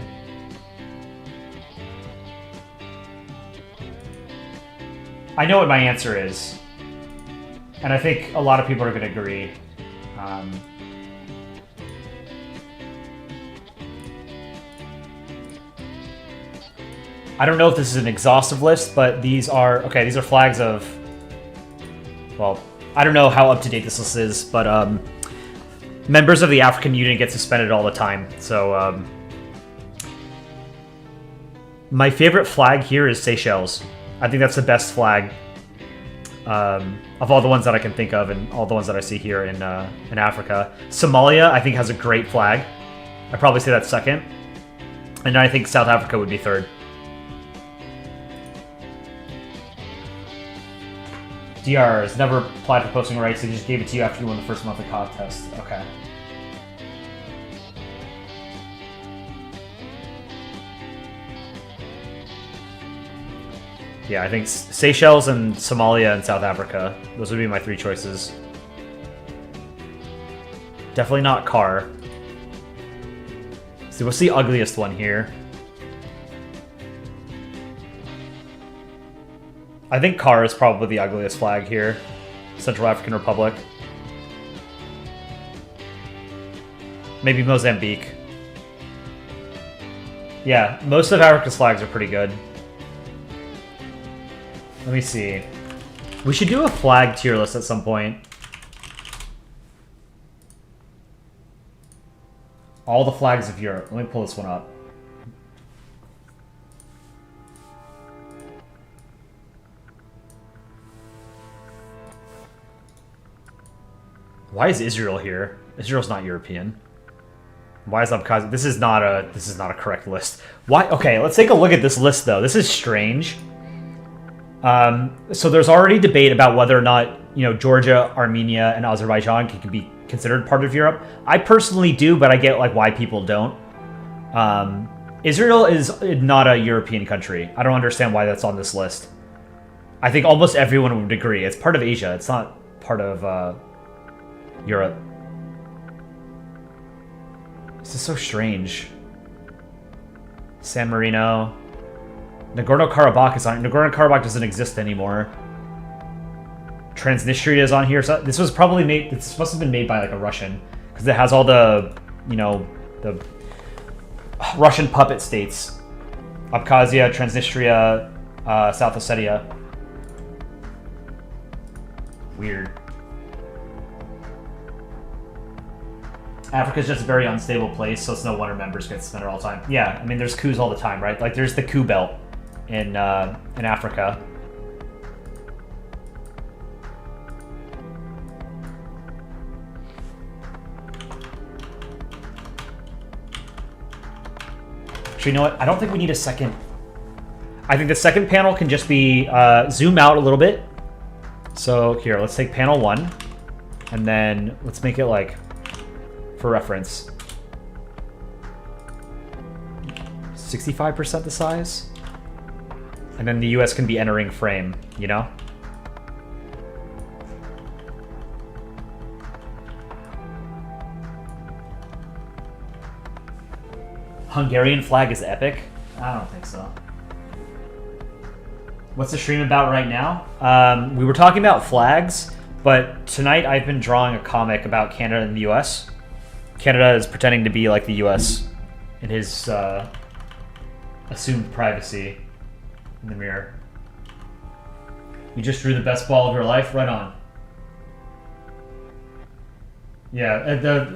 I know what my answer is. And I think a lot of people are going to agree. I don't know if this is an exhaustive list, but these are flags of, well, I don't know how up-to-date this list is, but members of the African Union get suspended all the time. So my favorite flag here is Seychelles. I think that's the best flag of all the ones that I can think of and all the ones that I see here in Africa. Somalia, I think, has a great flag. I'd probably say that's second. And I think South Africa would be third. DR has never applied for posting rights. They just gave it to you after you won the first month of contest. Okay. Yeah, I think Seychelles and Somalia and South Africa. Those would be my three choices. Definitely not Car. So what's the ugliest one here? I think Car is probably the ugliest flag here. Central African Republic. Maybe Mozambique. Yeah, most of Africa's flags are pretty good. Let me see. We should do a flag tier list at some point. All the flags of Europe. Let me pull this one up. Why is Israel here? Israel's not European. Why is Abkhazia? This is not a correct list. Why? Okay, let's take a look at this list though. This is strange. So there's already debate about whether or not, Georgia, Armenia, and Azerbaijan can be considered part of Europe. I personally do, but I get like why people don't. Israel is not a European country. I don't understand why that's on this list. I think almost everyone would agree. It's part of Asia. It's not part of Europe. This is so strange. San Marino. Nagorno-Karabakh is on. Nagorno-Karabakh doesn't exist anymore. Transnistria is on here. So this was probably made. It's must have been made by like a Russian because it has all the, the Russian puppet states: Abkhazia, Transnistria, South Ossetia. Weird. Africa's just a very unstable place, so it's no wonder members get suspended all the time. Yeah, I mean, there's coups all the time, right? Like, there's the coup belt in Africa. Actually, you know what? I don't think we need a second. I think the second panel can just be zoom out a little bit. So here, let's take panel 1, and then let's make it like, for reference, 65% the size, and then the US can be entering frame. you know? Hungarian flag is epic? I don't think so. What's the stream about right now? We were talking about flags, but tonight I've been drawing a comic about Canada and the US. Canada is pretending to be like the US in his assumed privacy in the mirror. You just drew the best ball of your life? Right on. Yeah,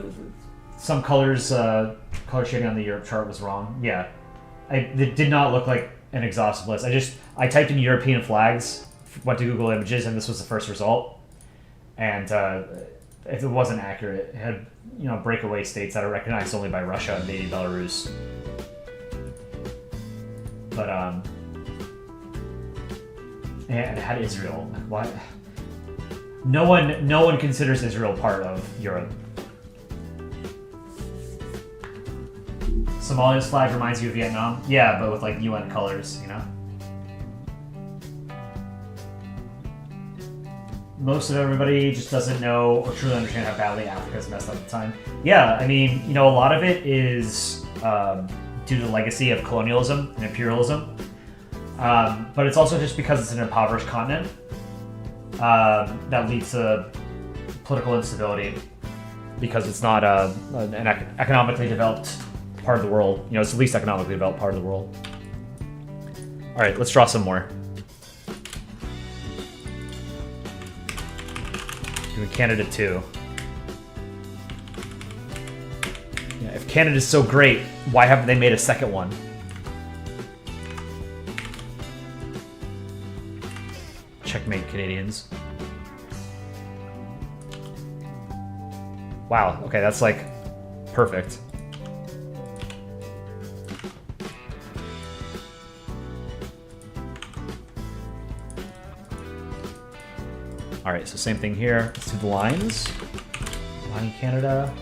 some colors, color shading on the Europe chart was wrong. Yeah, it did not look like an exhaustive list. I typed in European flags, went to Google Images, and this was the first result. And it wasn't accurate. It had, breakaway states that are recognized only by Russia and maybe Belarus. But and it had Israel. Why? No one considers Israel part of Europe. Somalia's flag reminds you of Vietnam? Yeah, but with like UN colors, Most of everybody just doesn't know or truly understand how badly Africa's messed up at the time. Yeah, I mean, a lot of it is due to the legacy of colonialism and imperialism. But it's also just because it's an impoverished continent that leads to political instability because it's not an economically developed part of the world. It's the least economically developed part of the world. All right, let's draw some more. Doing Canada too. Yeah, if Canada's so great, why haven't they made a second one? Checkmate, Canadians. Wow, okay, that's like perfect. All right, so same thing here. Let's do the lines. Line Canada.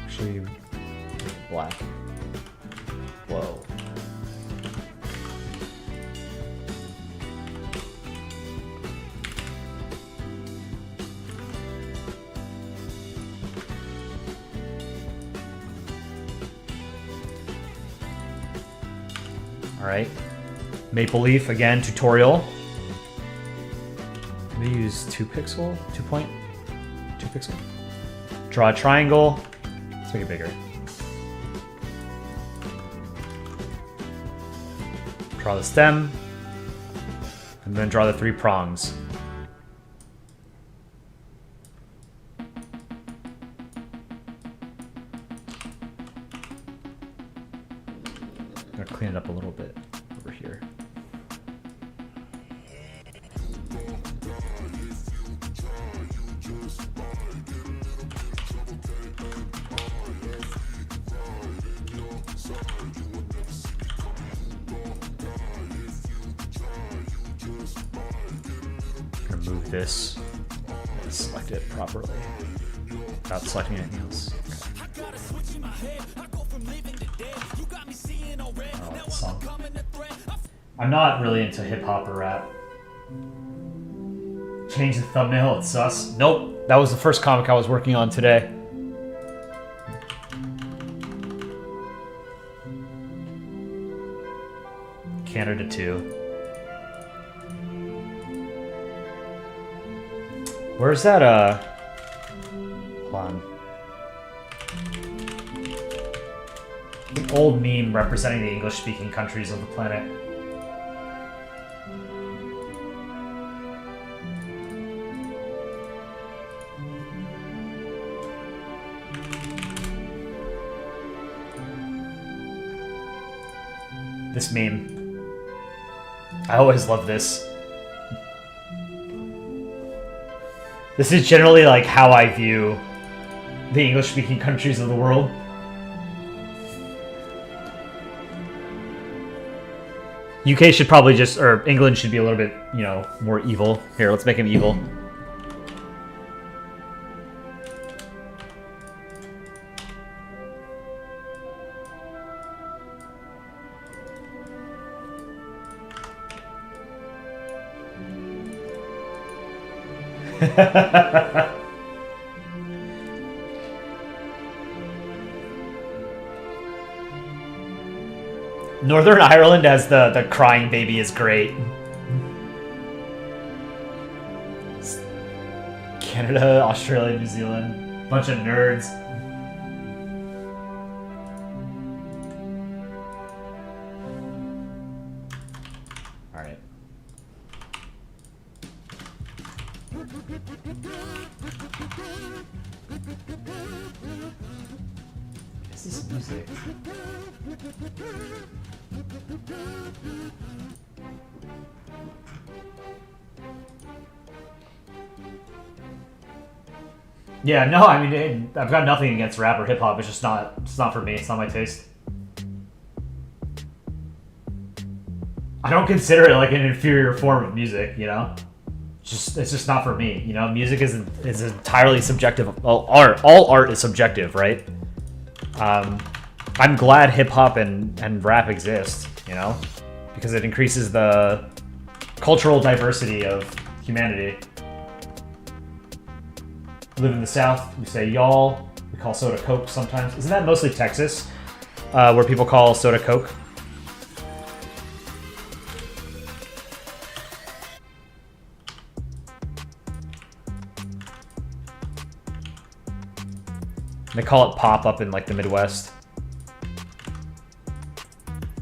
Actually, black. Whoa. All right. Maple Leaf, again, tutorial. I'm gonna use 2 pixel. Draw a triangle. Let's make it bigger. Draw the stem. And then draw the 3 prongs. I'm gonna clean it up a little bit over here. Move this and select it properly without selecting anything else. I'm not really into hip hop or rap. Change the thumbnail, it's sus. Nope, that was the first comic I was working on today. Canada 2. Where's that, hold on. An old meme representing the English-speaking countries of the planet. This meme. I always love this. This is generally like how I view the English-speaking countries of the world. UK should probably just, or England should be a little bit, more evil. Here, let's make him evil. Northern Ireland as the crying baby is great. Canada, Australia, New Zealand. Bunch of nerds. Alright. Is this music? Yeah, no, I mean, I've got nothing against rap or hip hop. It's not for me. It's not my taste. I don't consider it like an inferior form of music, you know. It's just not for me, you know. Music is entirely subjective. All art is subjective, right? I'm glad hip hop and rap exist, you know, because it increases the cultural diversity of humanity. We live in the South, we say y'all, we call soda Coke sometimes. Isn't that mostly Texas, where people call soda Coke? They call it pop up in like the Midwest.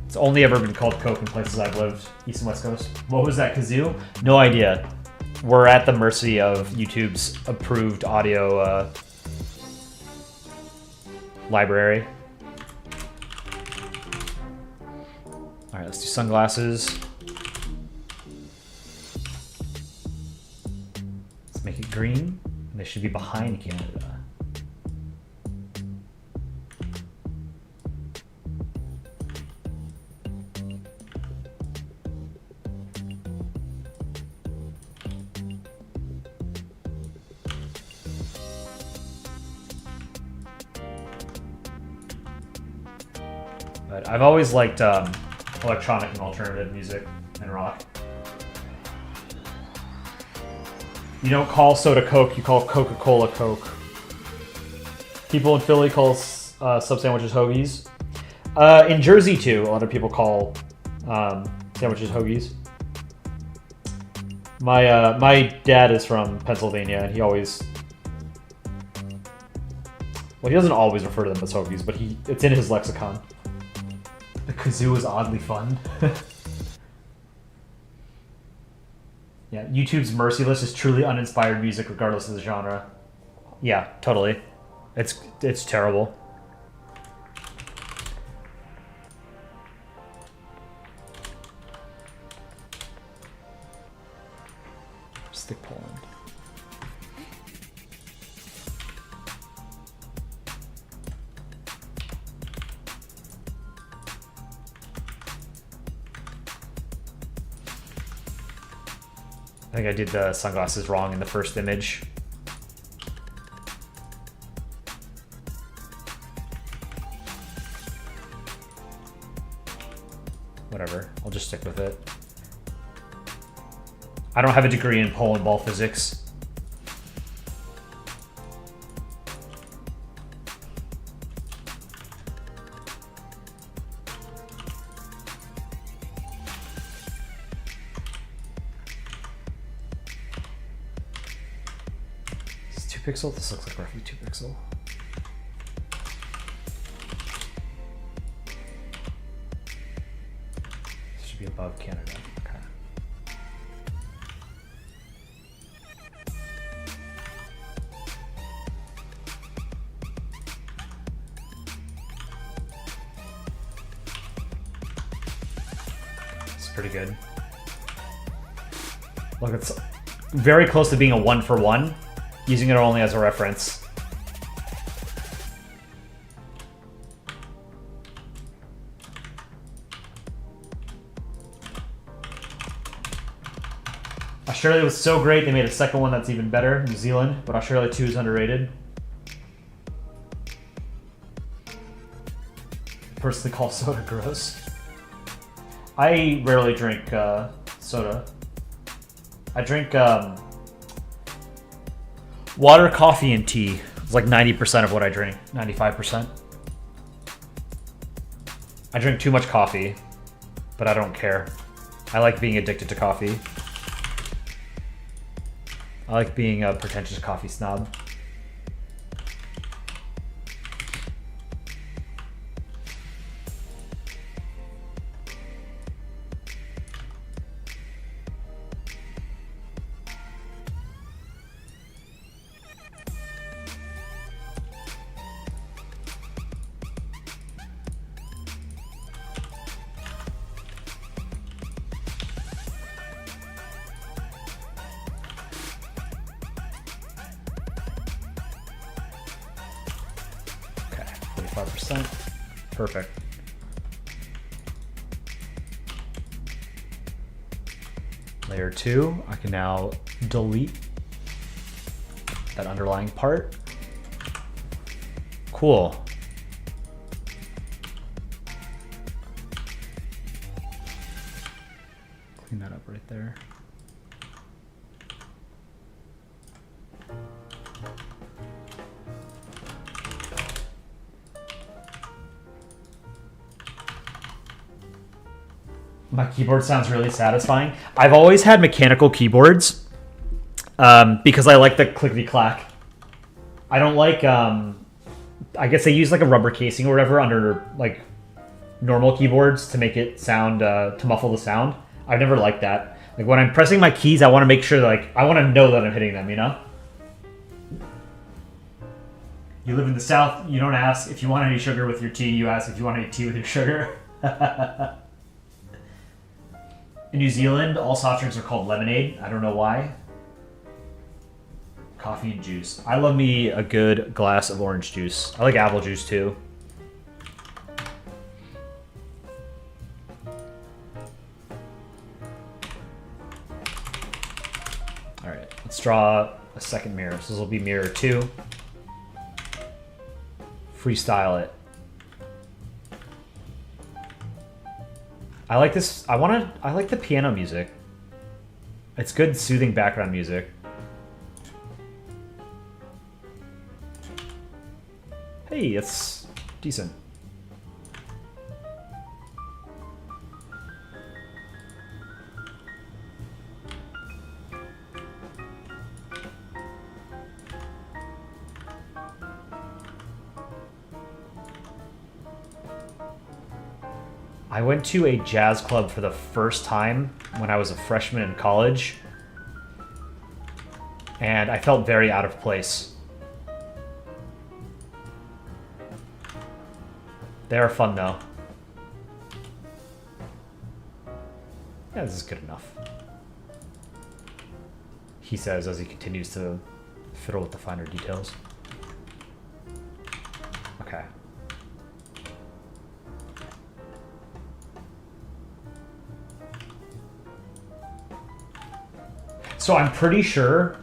It's only ever been called Coke in places I've lived, East and West Coast. What was that, kazoo? No idea. We're at the mercy of YouTube's approved audio library. All right, let's do sunglasses. Let's make it green. And they should be behind Canada. But I've always liked electronic and alternative music and rock. You don't call soda Coke, you call Coca-Cola Coke. People in Philly call sub sandwiches hoagies. In Jersey too, a lot of people call sandwiches hoagies. My dad is from Pennsylvania, and he always, well, he doesn't always refer to them as hoagies, but it's in his lexicon. The kazoo is oddly fun. Yeah, YouTube's merciless is truly uninspired music regardless of the genre. Yeah, totally. It's terrible. Stick Poland. I think I did the sunglasses wrong in the first image. Whatever, I'll just stick with it. I don't have a degree in Polandball physics. Pixel? This looks like roughly 2 pixel. This should be above Canada. Okay. It's pretty good. Look, it's very close to being a 1-for-1. Using it only as a reference. Australia was so great, they made a second one that's even better, New Zealand, but Australia 2 is underrated. Personally call soda gross. I rarely drink soda. I drink Water, coffee, and tea. It's like 90% of what I drink. 95%. I drink too much coffee, but I don't care. I like being addicted to coffee. I like being a pretentious coffee snob. Okay, 45%. Perfect. Layer 2, I can now delete that underlying part. Cool. Clean that up right there. My keyboard sounds really satisfying. I've always had mechanical keyboards because I like the clickety clack. I don't like. I guess they use like a rubber casing or whatever under like normal keyboards to make it sound to muffle the sound. I've never liked that. Like when I'm pressing my keys, I want to make sure that, like I want to know that I'm hitting them. You know. You live in the South. You don't ask if you want any sugar with your tea. You ask if you want any tea with your sugar. In New Zealand, all soft drinks are called lemonade. I don't know why. Coffee and juice. I love me a good glass of orange juice. I like apple juice too. All right, let's draw a second mirror. So this will be mirror 2. Freestyle it. I like this. I like the piano music. It's good, soothing background music. Hey, it's decent. I went to a jazz club for the first time when I was a freshman in college, and I felt very out of place. They are fun though. Yeah, this is good enough, he says as he continues to fiddle with the finer details. Okay. So I'm pretty sure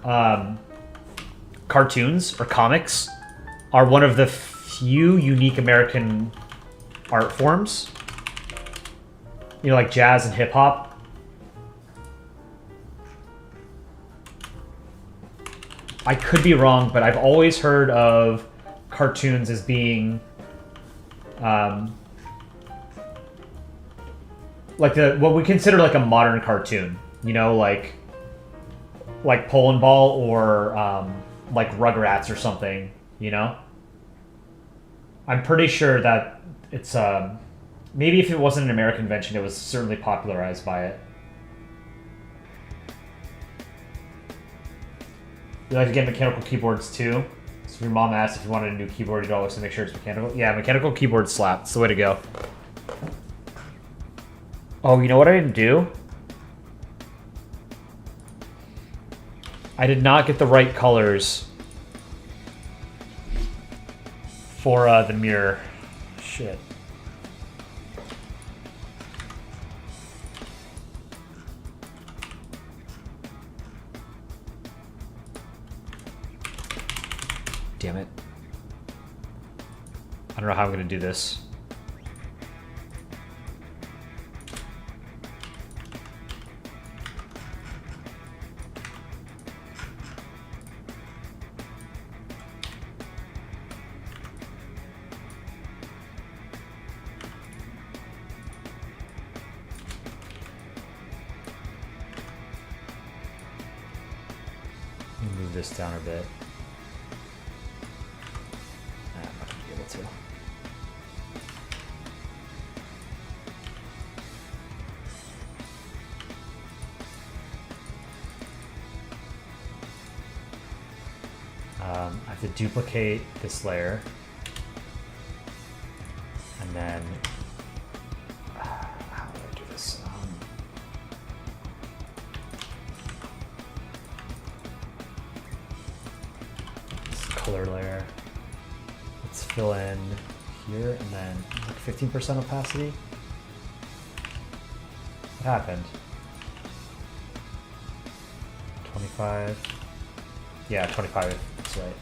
cartoons or comics are one of the few unique American art forms. You know, like jazz and hip hop. I could be wrong, but I've always heard of cartoons as being like what we consider like a modern cartoon. You know, like Polandball or like Rugrats or something, you know? I'm pretty sure that it's maybe if it wasn't an American invention, it was certainly popularized by it. You like to get mechanical keyboards too? So if your mom asked if you wanted a new keyboard, you'd always make sure it's mechanical. Yeah, mechanical keyboard slap. It's the way to go. Oh, you know what I didn't do? I did not get the right colors for the mirror. Shit. Damn it. I don't know how I'm gonna do this. Let me move this down a bit. I'm not going to be able to. I have to duplicate this layer. And then, how do I do this? This color layer. Let's fill in here and then like 15% opacity. What happened? 25. Yeah, 25. That's right.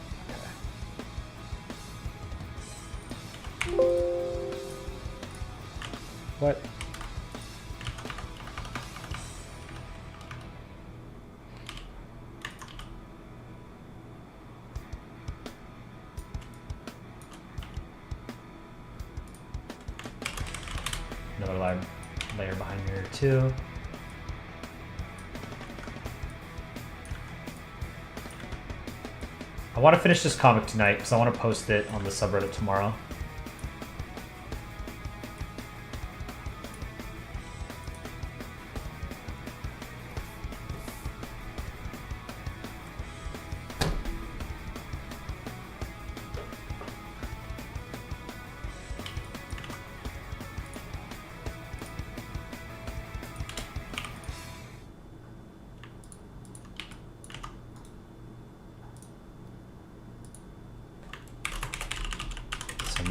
Okay. What? Another layer behind here too. I want to finish this comic tonight because I want to post it on the subreddit tomorrow.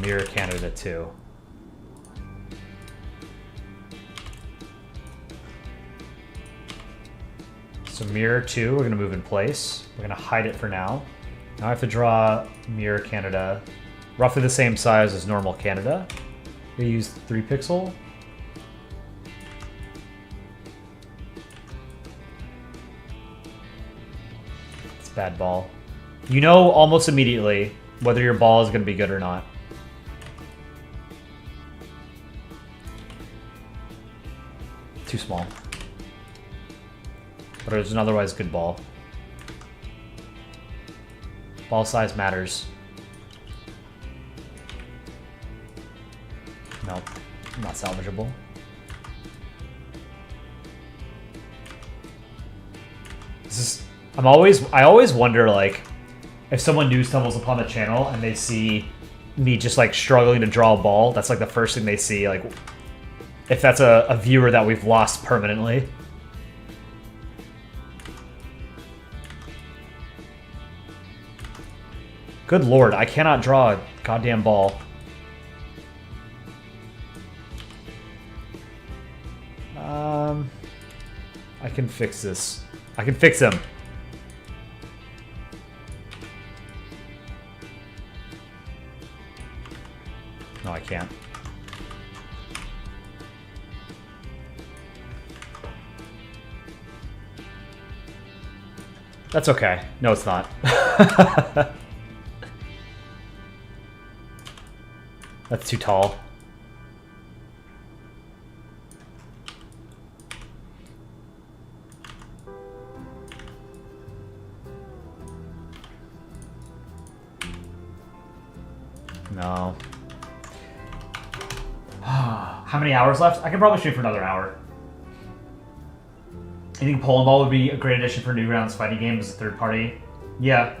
Mirror Canada too. So mirror 2, we're going to move in place. We're going to hide it for now. Now I have to draw mirror Canada, roughly the same size as normal Canada. We use 3 pixel. It's bad ball. You know almost immediately whether your ball is going to be good or not. Too small. But it's an otherwise good ball. Ball size matters. Nope, not salvageable. This is, I always wonder, like, if someone new stumbles upon the channel and they see me just like struggling to draw a ball, that's like the first thing they see, like, if that's a viewer that we've lost permanently. Good lord, I cannot draw a goddamn ball. I can fix this. I can fix him. No, I can't. That's okay. No, it's not. That's too tall. No. How many hours left? I can probably stream for another hour. You think Polandball would be a great addition for Newgrounds fighting game as a third party? Yeah.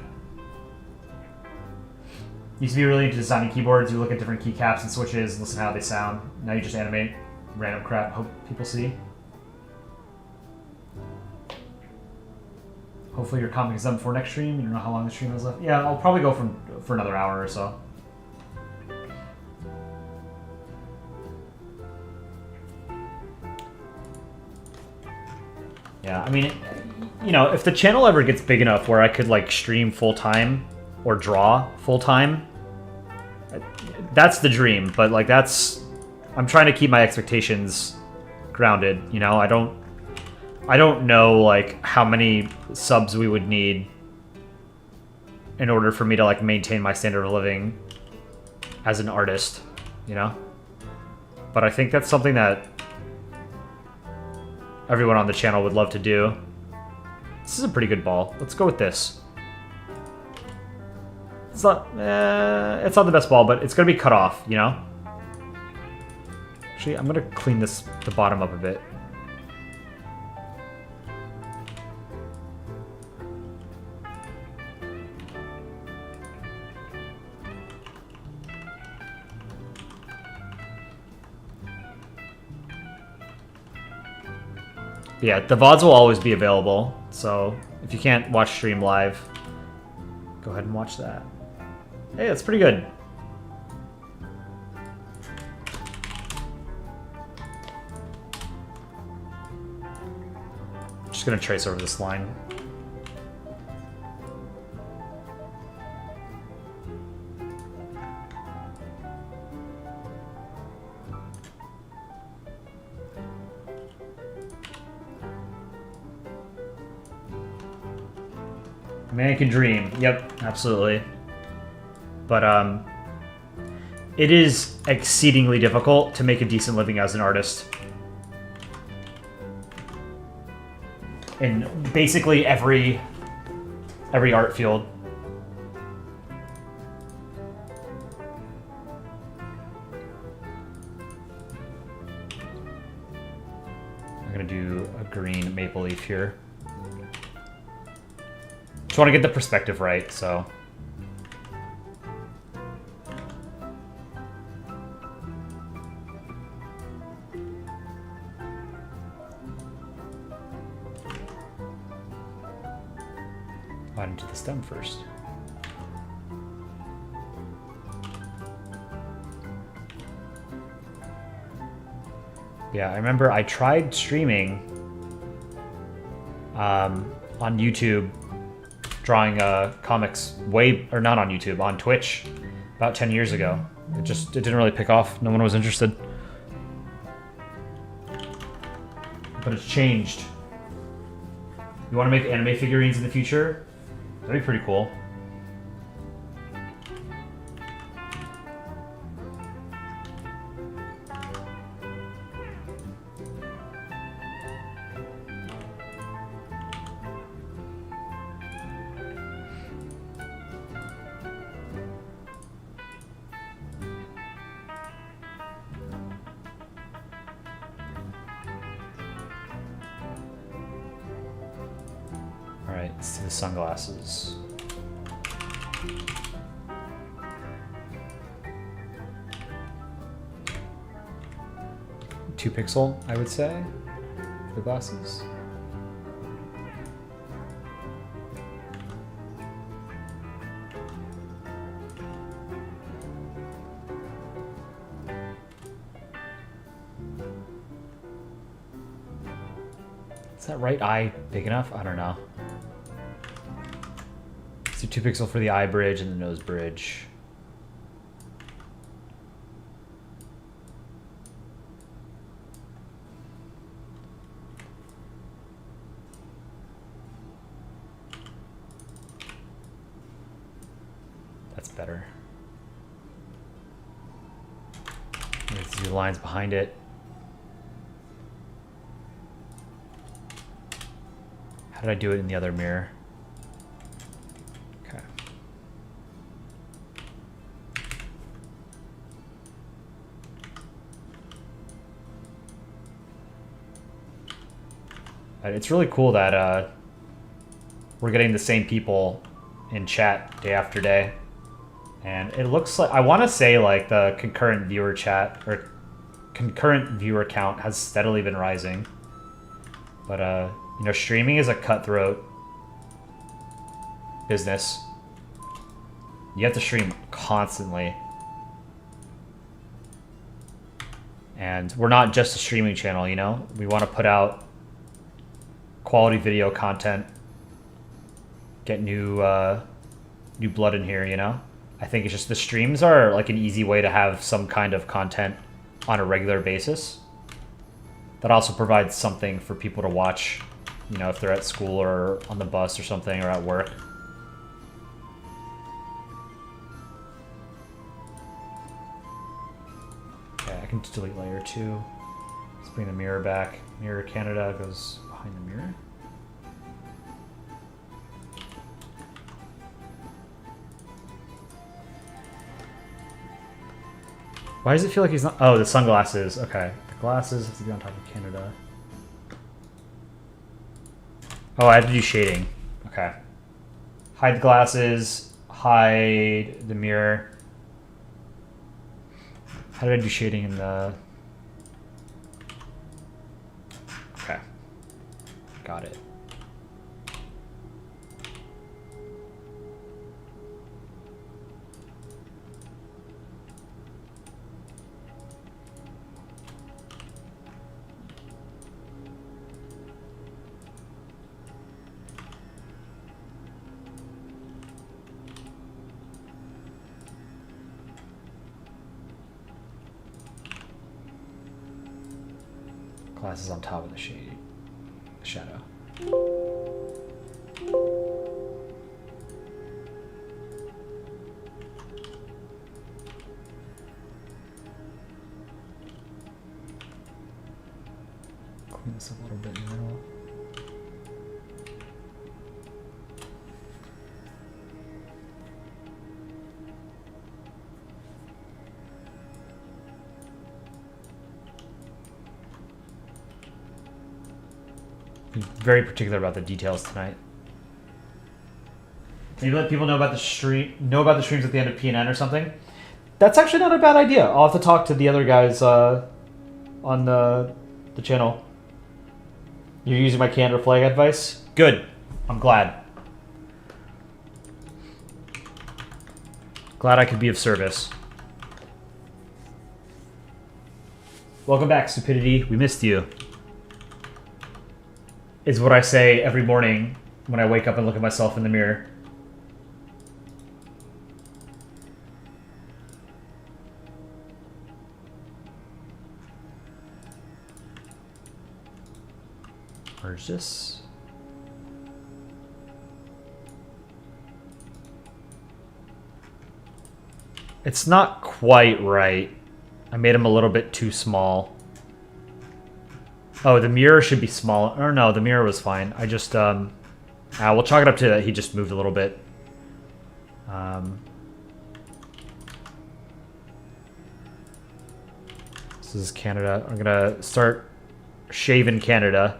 Used to be really into designing keyboards. You look at different keycaps and switches, listen to how they sound. Now you just animate random crap, hope people see. Hopefully your comic is done before next stream. You don't know how long the stream is left. Yeah, I'll probably go for another hour or so. Yeah, I mean, you know, if the channel ever gets big enough where I could, like, stream full-time or draw full-time, that's the dream. But, like, that's... I'm trying to keep my expectations grounded, you know? I don't know, like, how many subs we would need in order for me to, like, maintain my standard of living as an artist, you know? But I think that's something that everyone on the channel would love to do. This is a pretty good ball. Let's go with this. It's not the best ball, but it's gonna be cut off, you know? Actually, I'm gonna clean the bottom up a bit. Yeah, the VODs will always be available, so if you can't watch stream live, go ahead and watch that. Hey, that's pretty good. Just gonna trace over this line. Man can dream. Yep, absolutely. But it is exceedingly difficult to make a decent living as an artist. In basically every art field. I'm gonna do a green maple leaf here. Just want to get the perspective right, so. On to the stem first. Yeah, I remember I tried streaming on YouTube, drawing comics not on YouTube, on Twitch about 10 years ago. It didn't really pick off. No one was interested. But it's changed. You want to make anime figurines in the future? That'd be pretty cool. Alright, let's do the sunglasses. Two pixel, I would say, for the glasses. Is that right eye big enough? I don't know. So 2 pixel for the eye bridge and the nose bridge. That's better. Let's do the lines behind it. How did I do it in the other mirror? Okay. It's really cool that we're getting the same people in chat day after day. And it looks like, I want to say like the concurrent viewer chat or concurrent viewer count has steadily been rising. But you know, streaming is a cutthroat business. You have to stream constantly. And we're not just a streaming channel, you know? We want to put out quality video content, get new blood in here, you know? I think it's just the streams are like an easy way to have some kind of content on a regular basis. That also provides something for people to watch, you know, if they're at school or on the bus or something or at work. Okay, I can delete layer 2. Let's bring the mirror back. Mirror Canada goes behind the mirror. Why does it feel like he's not? Oh, the sunglasses. Okay. The glasses have to be on top of Canada. Oh, I have to do shading. Okay. Hide the glasses. Hide the mirror. How did I do shading in the... Okay. Got it. Glasses on top of the shade, shadow. Clean this up a little bit in the middle. I'm very particular about the details tonight. Maybe let people know about the streams at the end of PNN or something. That's actually not a bad idea. I'll have to talk to the other guys on the channel. You're using my Canada flag advice? Good. I'm glad. Glad I could be of service. Welcome back, Stupidity. We missed you. Is what I say every morning when I wake up and look at myself in the mirror. Merge this. It's not quite right. I made him a little bit too small. Oh, the mirror should be small. Or no, the mirror was fine. I just, we'll chalk it up to that he just moved a little bit. This is Canada. I'm gonna start shaving Canada.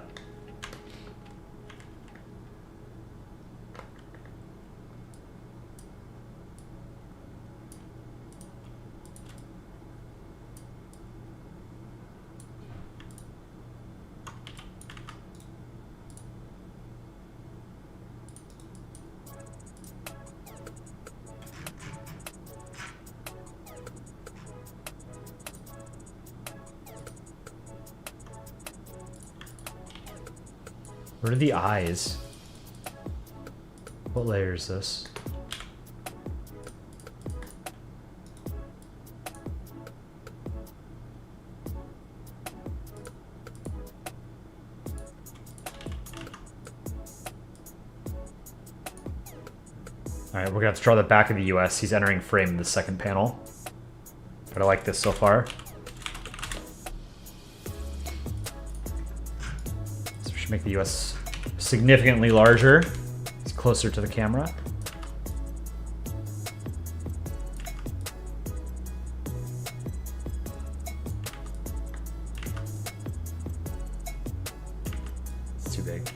Where are the eyes? What layer is this? Alright, we're gonna have to draw the back of the US. He's entering frame in the second panel. But I like this so far. Make the US significantly larger. It's closer to the camera. It's too big.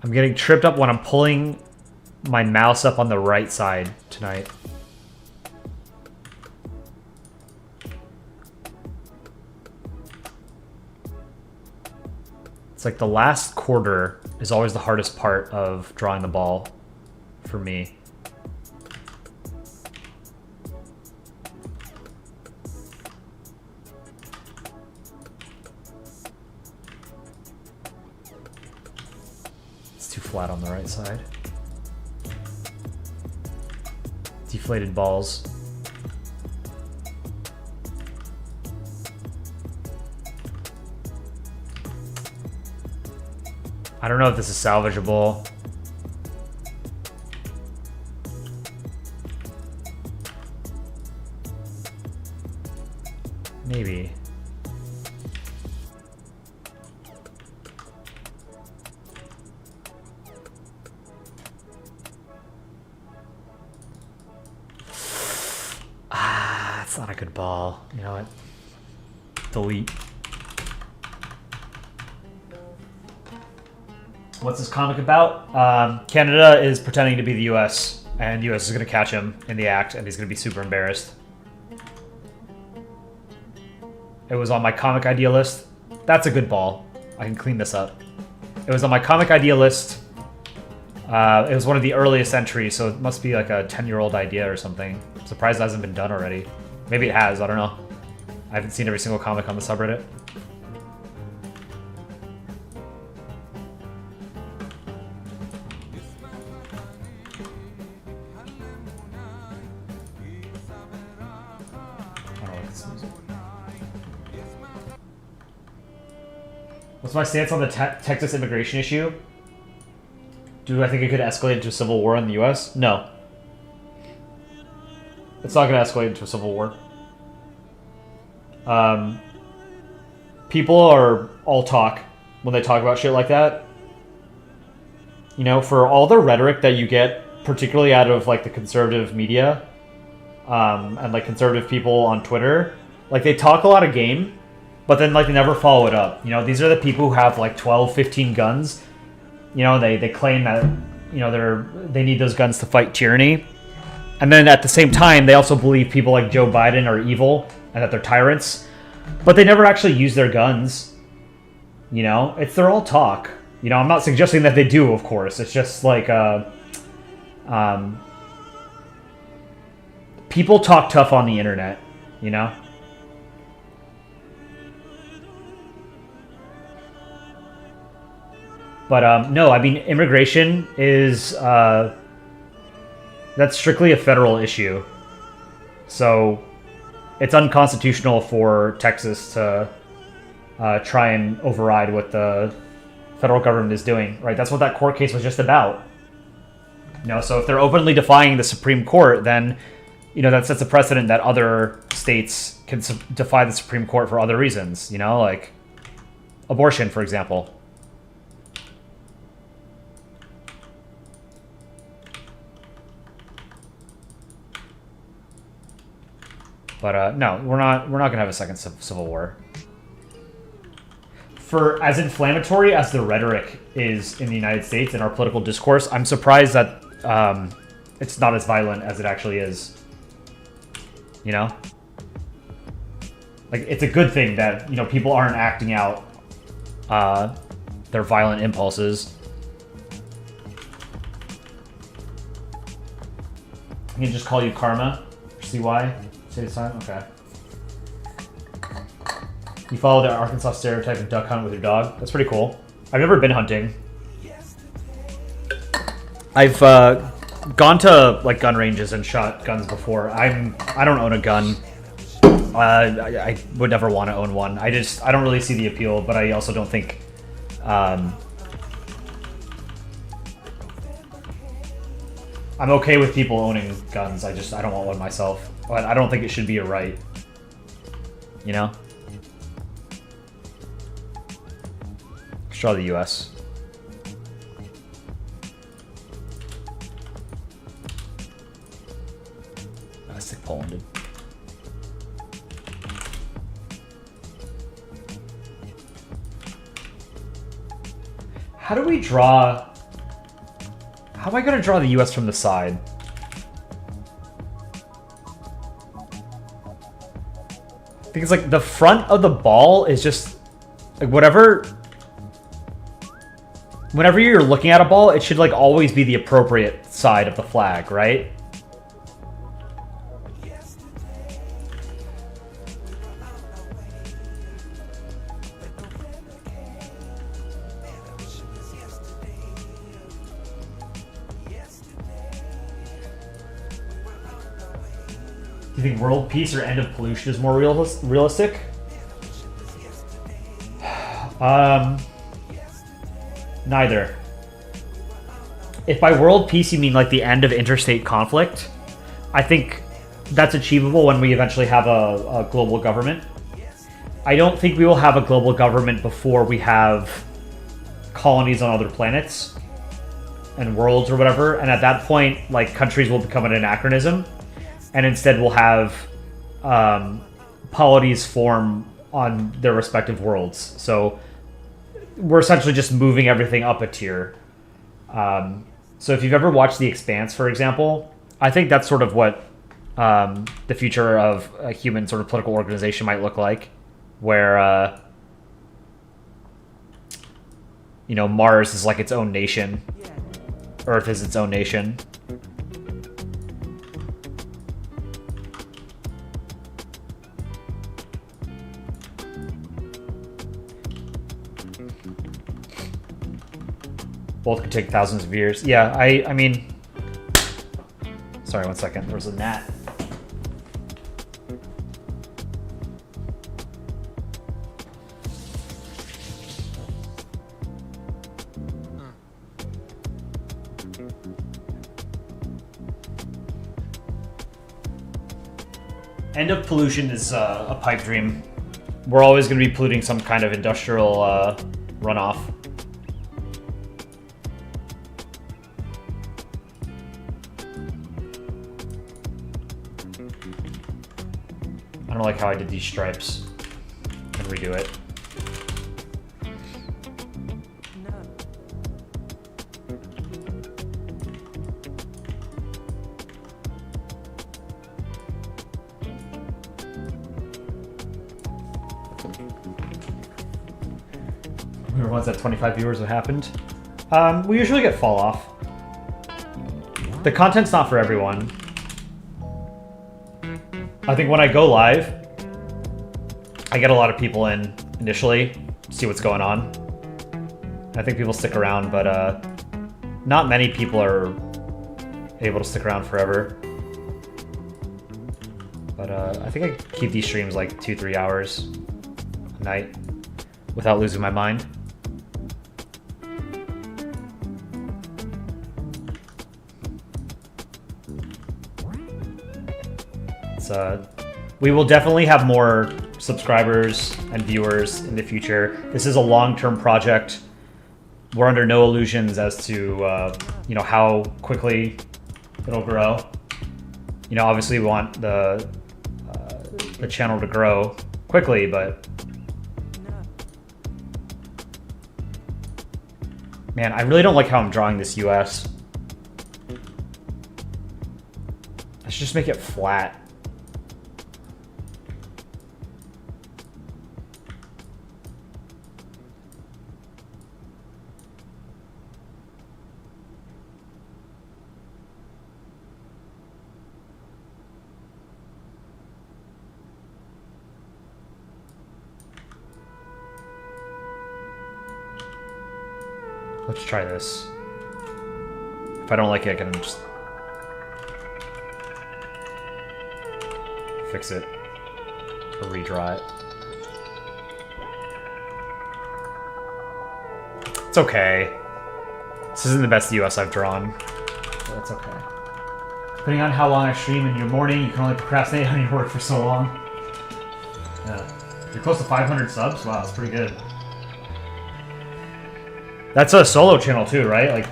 I'm getting tripped up when I'm pulling my mouse up on the right side tonight. It's like the last quarter is always the hardest part of drawing the ball for me. Flat on the right side. Deflated balls. I don't know if this is salvageable. Maybe. That's not a good ball. You know what? Delete. What's this comic about? Canada is pretending to be the US, and US is going to catch him in the act, and he's going to be super embarrassed. It was on my comic idea list. That's a good ball. I can clean this up. It was on my comic idea list. It was one of the earliest entries, so it must be like a 10-year-old idea or something. I'm surprised it hasn't been done already. Maybe it has, I don't know. I haven't seen every single comic on the subreddit. What's my stance on the Texas immigration issue? Do I think it could escalate into a civil war in the US? No. It's not going to escalate into a civil war. People are all talk when they talk about shit like that. You know, for all the rhetoric that you get, particularly out of like the conservative media, and like conservative people on Twitter, like they talk a lot of game, but then like they never follow it up. You know, these are the people who have like 12, 15 guns. You know, they claim that, you know, they need those guns to fight tyranny. And then at the same time, they also believe people like Joe Biden are evil and that they're tyrants. But they never actually use their guns. You know, they're all talk. You know, I'm not suggesting that they do, of course. It's just like, people talk tough on the internet, you know? But no, I mean, immigration is, that's strictly a federal issue. So it's unconstitutional for Texas to try and override what the federal government is doing, right? That's what that court case was just about. You know, so if they're openly defying the Supreme Court, then, you know, that sets a precedent that other states can defy the Supreme Court for other reasons, you know, like abortion, for example. But no, we're not gonna have a second civil war. For as inflammatory as the rhetoric is in the United States in our political discourse, I'm surprised that it's not as violent as it actually is. You know, like it's a good thing that, you know, people aren't acting out their violent impulses. I can just call you Karma. See why? Say this time? Okay. You follow the Arkansas stereotype and duck hunt with your dog. That's pretty cool. I've never been hunting. I've gone to like gun ranges and shot guns before. I don't own a gun. I would never want to own one. I don't really see the appeal, but I also don't think I'm okay with people owning guns. I don't want one myself. But I don't think it should be a right. You know? Let's draw the US. I stick Poland in. How do we draw... How am I going to draw the US from the side? Because like the front of the ball is just like whatever. Whenever you're looking at a ball, it should like always be the appropriate side of the flag, right? Do you think world peace or end of pollution is more realistic? Neither. If by world peace you mean like the end of interstate conflict, I think that's achievable when we eventually have a global government. I don't think we will have a global government before we have colonies on other planets and worlds or whatever. And at that point, like, countries will become an anachronism, and instead we'll have polities form on their respective worlds. So we're essentially just moving everything up a tier. So if you've ever watched The Expanse, for example, I think that's sort of what the future of a human sort of political organization might look like, where you know, Mars is like its own nation, Earth is its own nation. Both could take thousands of years. Yeah, I mean... Sorry, 1 second. There was a gnat. End of pollution is a pipe dream. We're always going to be polluting some kind of industrial runoff. I don't like how I did these stripes. I'm gonna redo it. We were once at 25 viewers. What happened? We usually get fall off. The content's not for everyone. I think when I go live, I get a lot of people in initially, see what's going on. I think people stick around, but not many people are able to stick around forever. But I think I keep these streams like 2-3 hours a night without losing my mind. We will definitely have more subscribers and viewers in the future. This is a long-term project. We're under no illusions as to you know, how quickly it'll grow. You know, obviously we want the channel to grow quickly, but man, I really don't like how I'm drawing this US. I should just make it flat. Let's try this. If I don't like it, I can just fix it or redraw it. It's okay. This isn't the best US I've drawn, but that's okay. Depending on how long I stream in your morning, you can only procrastinate on your work for so long. Yeah. You're close to 500 subs? Wow, that's pretty good. That's a solo channel too, right? Like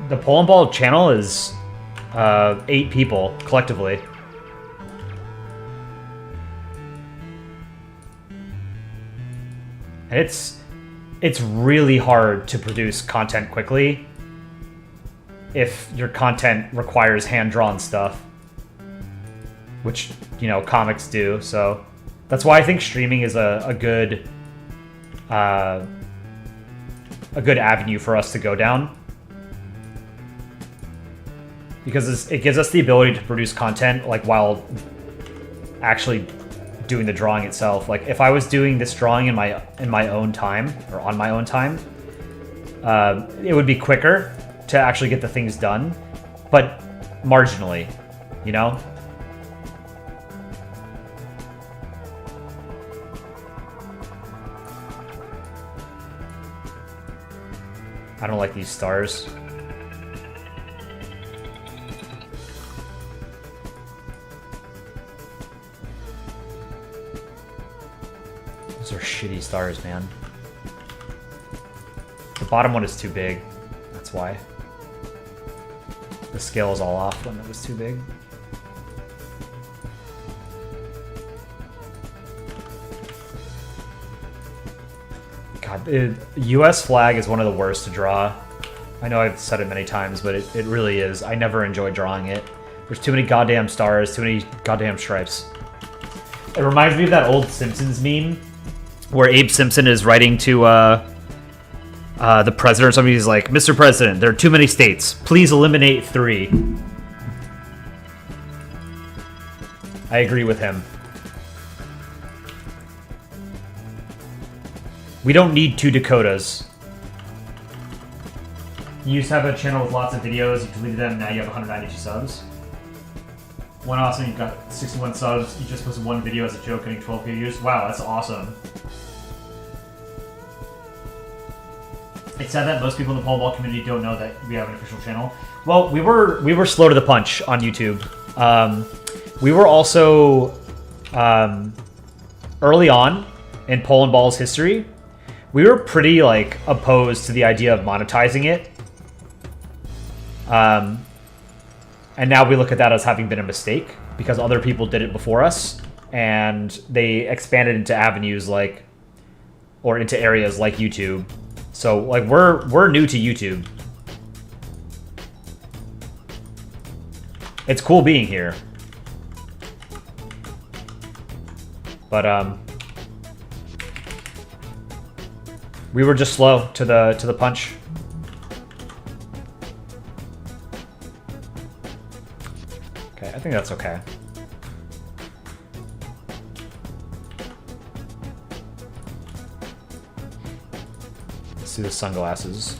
the Polandball channel is 8 people collectively. And it's really hard to produce content quickly if your content requires hand-drawn stuff, which, you know, comics do. So that's why I think streaming is a good avenue for us to go down, because it gives us the ability to produce content like while actually doing the drawing itself. Like if I was doing this drawing in my own time or on my own time, it would be quicker to actually get the things done, but marginally, you know? I don't like these stars. Those are shitty stars, man. The bottom one is too big. That's why. The scale is all off when it was too big. God, the US flag is one of the worst to draw. I know I've said it many times, but it really is. I never enjoy drawing it. There's too many goddamn stars, too many goddamn stripes. It reminds me of that old Simpsons meme where Abe Simpson is writing to the president or something. He's like, Mr. President, there are too many states. Please eliminate 3. I agree with him. We don't need 2 Dakotas. You used to have a channel with lots of videos, you deleted them, now you have 192 subs. One awesome, you've got 61 subs, you just posted 1 video as a joke, getting 12 views. Wow, that's awesome. It's sad that most people in the Polandball community don't know that we have an official channel. Well, we were slow to the punch on YouTube. We were also early on in Polandball's history. We were pretty like opposed to the idea of monetizing it. And now we look at that as having been a mistake because other people did it before us and they expanded into avenues like, or into areas like YouTube. So like we're new to YouTube. It's cool being here. But we were just slow to the punch. Okay, I think that's okay. Let's see the sunglasses.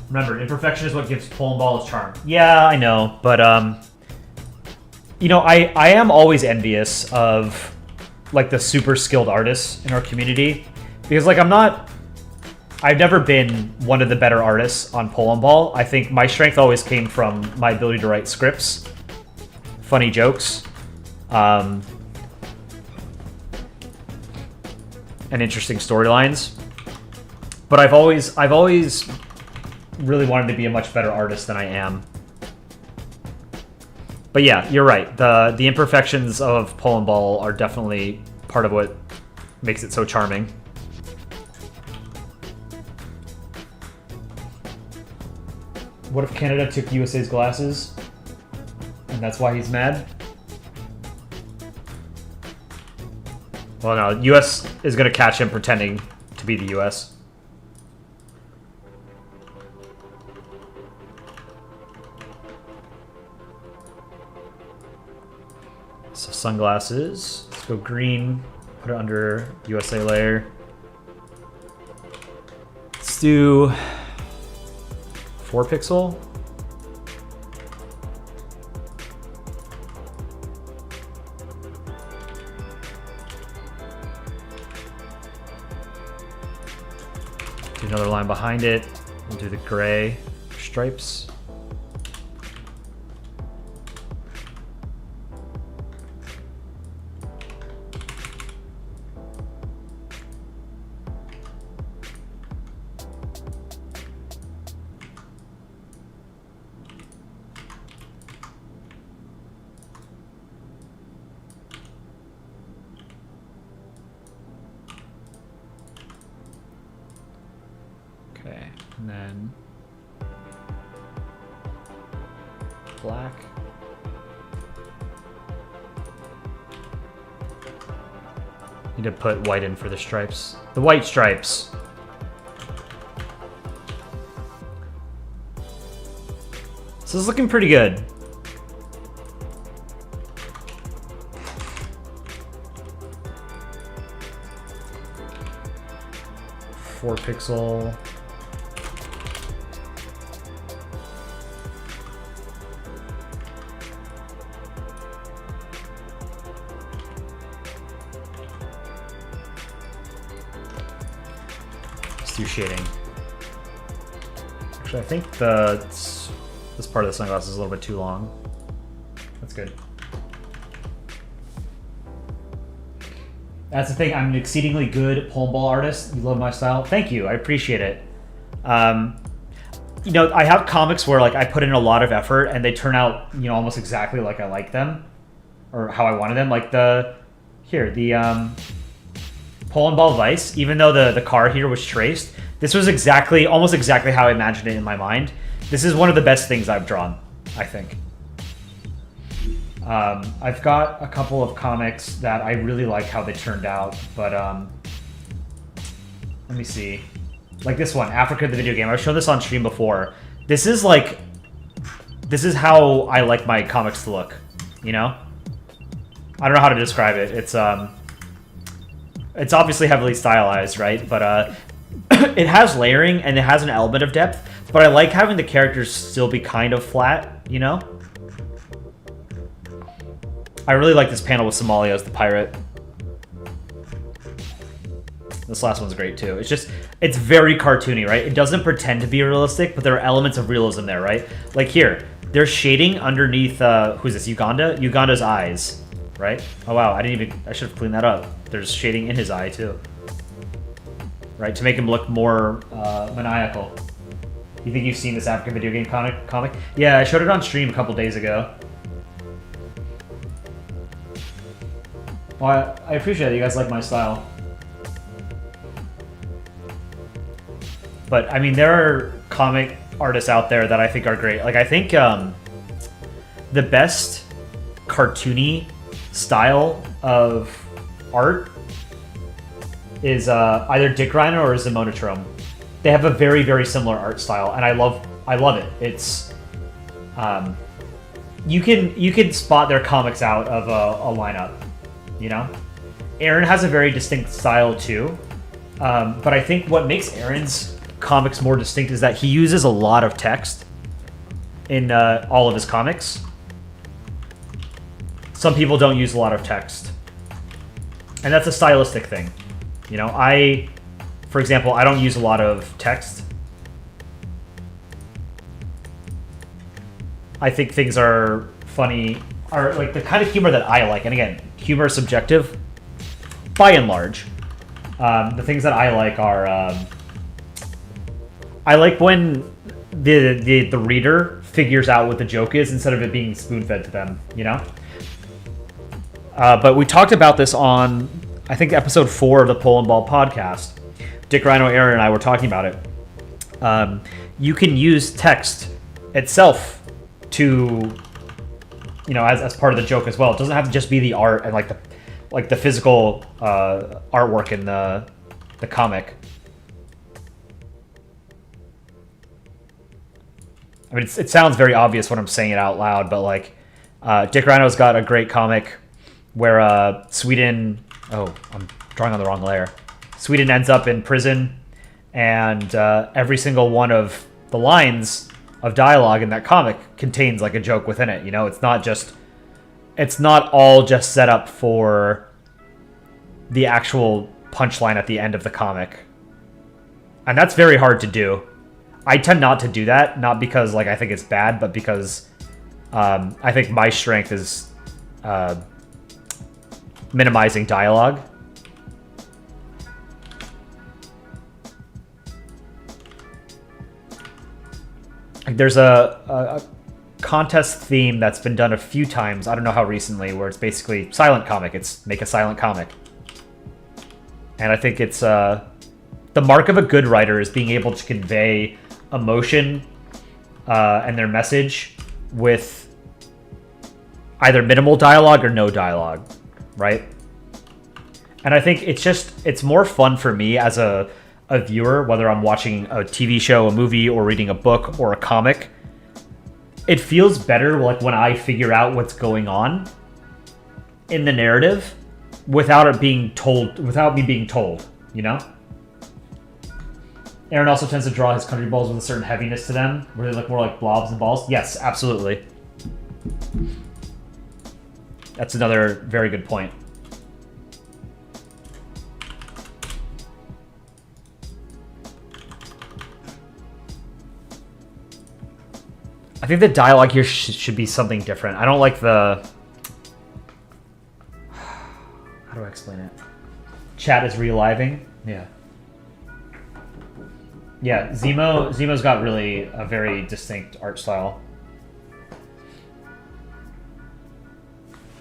Remember, imperfection is what gives Polandball its charm. Yeah, I know, but you know, I am always envious of like the super skilled artists in our community because like I've never been one of the better artists on Polandball. I think my strength always came from my ability to write scripts, funny jokes, and interesting storylines. But I've always really wanted to be a much better artist than I am. But yeah, you're right. The imperfections of Polandball are definitely part of what makes it so charming. What if Canada took USA's glasses? And that's why he's mad? Well, no, US is going to catch him pretending to be the US. So sunglasses. Let's go green. Put it under USA layer. Let's do 4 pixel. Do another line behind it. We'll do the gray stripes. Okay, and then black. Need to put white in for the stripes. The white stripes. So this is looking pretty good. Four pixel. Let's do shading. Actually, I think this part of the sunglasses is a little bit too long. That's good. That's the thing. I'm an exceedingly good Polandball artist. You love my style. Thank you. I appreciate it. You know, I have comics where like I put in a lot of effort and they turn out, you know, almost exactly like I like them or how I wanted them. Like the Polandball Vice. Even though the car here was traced, this was almost exactly how I imagined it in my mind. This is one of the best things I've drawn, I think. I've got a couple of comics that I really like how they turned out, but let me see. Like this one, Africa the video game. I've shown this on stream before. This is how I like my comics to look, you know? I don't know how to describe it. It's obviously heavily stylized, right? But it has layering and it has an element of depth, but I like having the characters still be kind of flat, you know? I really like this panel with Somalia as the pirate. This last one's great too. It's very cartoony, right? It doesn't pretend to be realistic, but there are elements of realism there, right? Like here, there's shading underneath, who's this, Uganda? Uganda's eyes, right? Oh wow, I should have cleaned that up. There's shading in his eye too. Right, to make him look more maniacal. You think you've seen this African video game comic? Yeah, I showed it on stream a couple days ago. Well, I appreciate it. You guys like my style. But, I mean, there are comic artists out there that I think are great. Like, I think the best cartoony style of art is either Dick Rhino or Zemonotron. They have a very, very similar art style, and I love it. It's you can spot their comics out of a lineup, you know. Aaron has a very distinct style too, but I think what makes Aaron's comics more distinct is that he uses a lot of text in all of his comics. Some people don't use a lot of text, and that's a stylistic thing. You know, for example, I don't use a lot of text. I think things are funny, are like the kind of humor that I like. And again, humor is subjective, by and large. The things that I like are, I like when the reader figures out what the joke is instead of it being spoon-fed to them, you know? But we talked about this on, I think, episode 4 of the Polandball podcast. Dick Rhino, Aaron, and I were talking about it. You can use text itself to, you know, as part of the joke as well. It doesn't have to just be the art and like the physical artwork in the comic. I mean, it sounds very obvious when I'm saying it out loud, but like Dick Rhino's got a great comic where Sweden. Oh, I'm drawing on the wrong layer. Sweden ends up in prison, and every single one of the lines of dialogue in that comic contains like a joke within it. You know, it's not all just set up for the actual punchline at the end of the comic. And that's very hard to do. I tend not to do that, not because like I think it's bad, but because I think my strength is minimizing dialogue. There's a contest theme that's been done a few times. I don't know how recently, where it's basically silent comic. It's make a silent comic. And I think it's the mark of a good writer is being able to convey emotion and their message with either minimal dialogue or no dialogue, right? And I think it's more fun for me as a viewer, whether I'm watching a TV show, a movie, or reading a book or a comic. It feels better like when I figure out what's going on in the narrative without me being told, you know? Aaron also tends to draw his country balls with a certain heaviness to them, where they look more like blobs and balls. Yes, absolutely. That's another very good point. I think the dialogue here should be something different. I don't like the... How do I explain it? Chat is reliving. Yeah. Yeah, Zemo's got really a very distinct art style.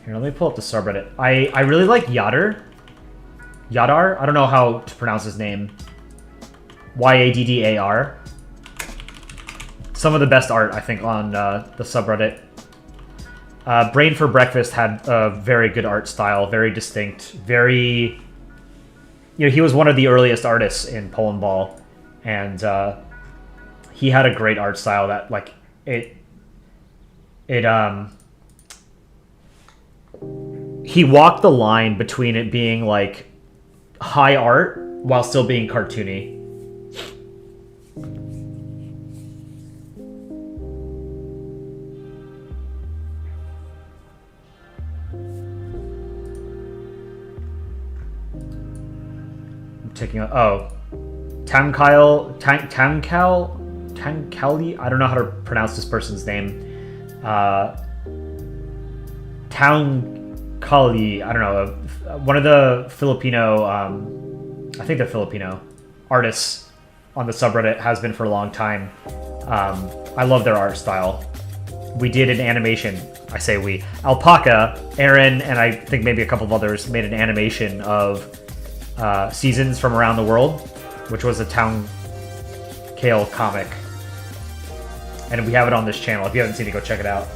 Here, let me pull up the subreddit. I really like Yadar. Yadar? I don't know how to pronounce his name. Yaddar. Some of the best art, I think, on the subreddit. Brain for Breakfast had a very good art style, very distinct, very... You know, he was one of the earliest artists in Polandball, and he had a great art style that, like, he walked the line between it being, like, high art while still being cartoony. Taking Tankali. I don't know how to pronounce this person's name. Tankali. I don't know. One of the Filipino, I think they're Filipino artists on the subreddit, has been for a long time. I love their art style. We did an animation. I say we. Alpaca, Aaron, and I think maybe a couple of others made an animation of Seasons from Around the World, which was a Town Kale comic. And we have it on this channel. If you haven't seen it, go check it out.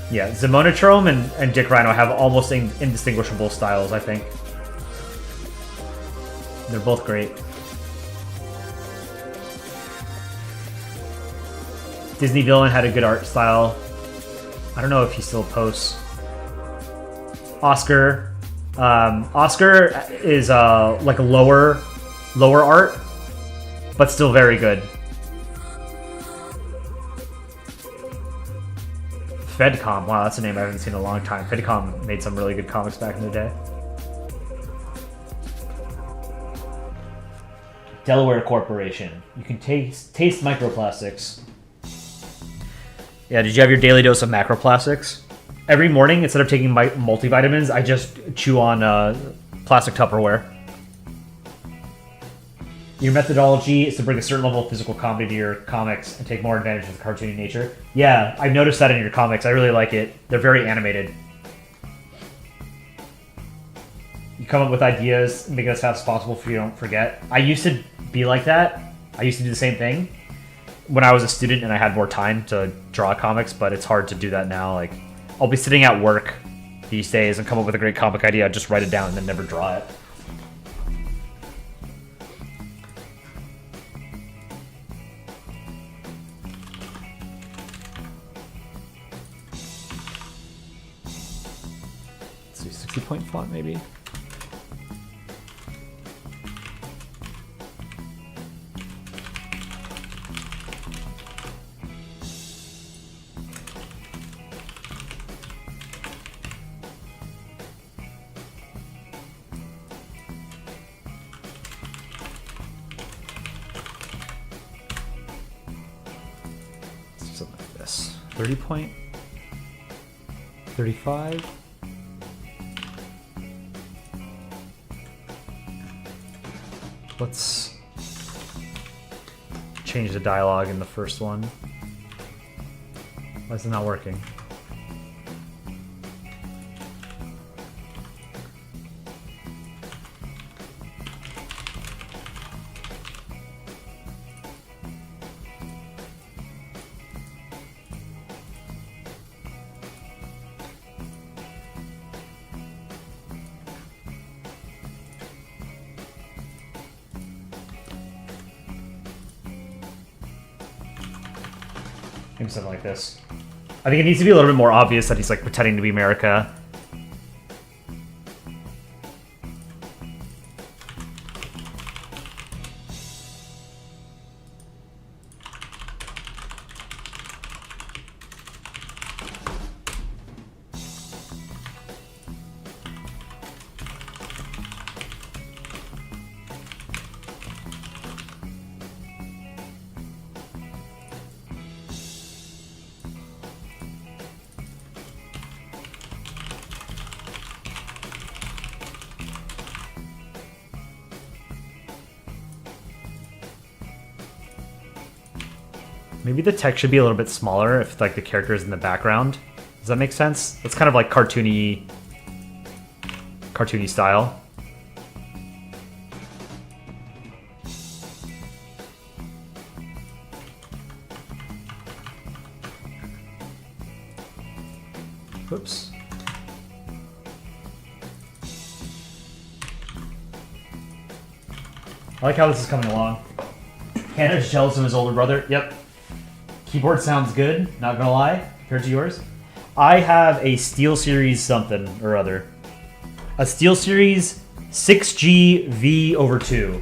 Yeah, Zemonotron and Dick Rhino have almost indistinguishable styles, I think. They're both great. Disney Villain had a good art style. I don't know if he still posts. Oscar. Oscar is like a lower art, but still very good. Fedcom. Wow, that's a name I haven't seen in a long time. Fedcom made some really good comics back in the day. Delaware Corporation. You can taste microplastics. Yeah, did you have your daily dose of macroplastics? Every morning, instead of taking my multivitamins, I just chew on plastic Tupperware. Your methodology is to bring a certain level of physical comedy to your comics and take more advantage of the cartoony nature. Yeah, I've noticed that in your comics. I really like it. They're very animated. You come up with ideas, make it as fast as possible so you don't forget. I used to be like that. I used to do the same thing when I was a student and I had more time to draw comics, but it's hard to do that now. Like, I'll be sitting at work these days and come up with a great comic idea, just write it down and then never draw it. Let's see, 60-point font maybe? Something like this. 30 point? 35? Let's change the dialogue in the first one. Why is it not working? Maybe something like this. I think it needs to be a little bit more obvious that he's like pretending to be America. Maybe the text should be a little bit smaller if like the character is in the background. Does that make sense? It's kind of like cartoony style. Whoops. I like how this is coming along. Hannah's jealous of his older brother. Yep. Keyboard sounds good, not gonna lie, compared to yours. I have a SteelSeries something or other. A SteelSeries 6G V/2.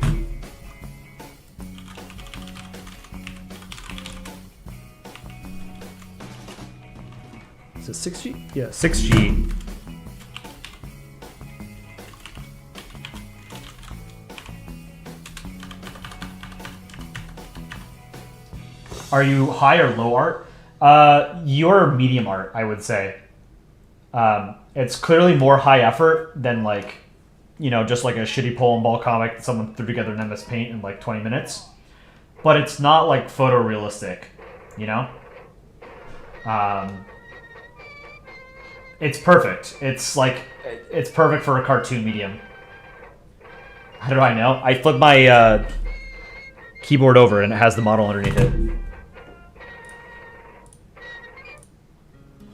Is it 6G? Yeah, 6G. Are you high or low art? You're medium art, I would say. It's clearly more high effort than like, you know, just like a shitty Polandball comic that someone threw together in MS Paint in like 20 minutes. But it's not like photorealistic, you know? It's perfect. It's like, it's perfect for a cartoon medium. How do I know? I flipped my keyboard over and it has the model underneath it.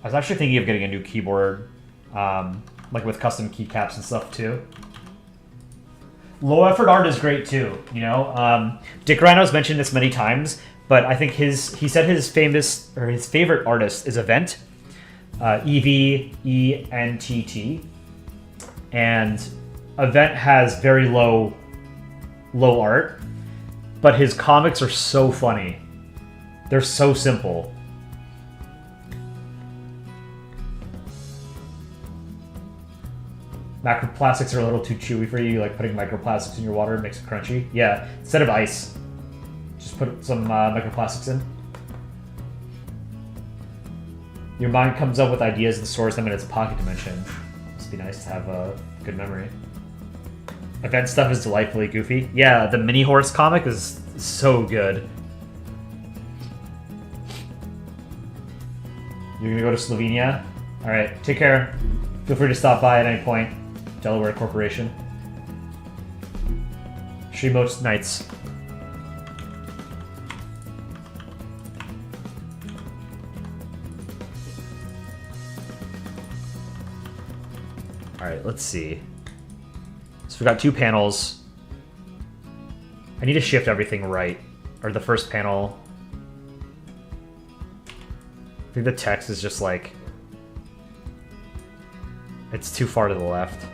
I was actually thinking of getting a new keyboard, like with custom keycaps and stuff too. Low effort art is great too, you know. Dick Rhino's mentioned this many times, but I think he said his favorite artist is Event, EVENTT, and Event has very low art, but his comics are so funny. They're so simple. Microplastics are a little too chewy for you. Like putting microplastics in your water makes it crunchy. Yeah, instead of ice, just put some microplastics in. Your mind comes up with ideas and stores them in its pocket dimension. Must be nice to have a good memory. Event stuff is delightfully goofy. Yeah, the Mini Horse comic is so good. You're gonna go to Slovenia? Alright, take care. Feel free to stop by at any point. Delaware Corporation. Streamos Nights. Alright, let's see. So we got 2 panels. I need to shift everything right. Or the first panel. I think the text is just like... it's too far to the left.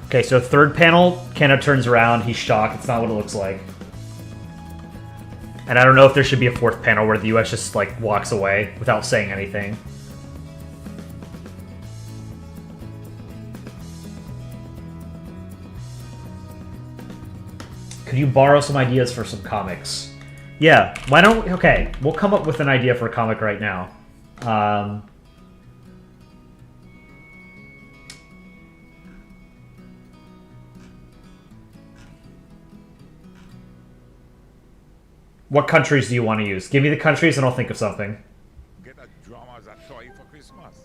Okay, so third panel, Kenna turns around, he's shocked, it's not what it looks like. And I don't know if there should be a fourth panel where the US just, like, walks away without saying anything. Could you borrow some ideas for some comics? Yeah, why don't we... okay, we'll come up with an idea for a comic right now. What countries do you want to use? Give me the countries and I'll think of something. Get a drama as a toy for Christmas.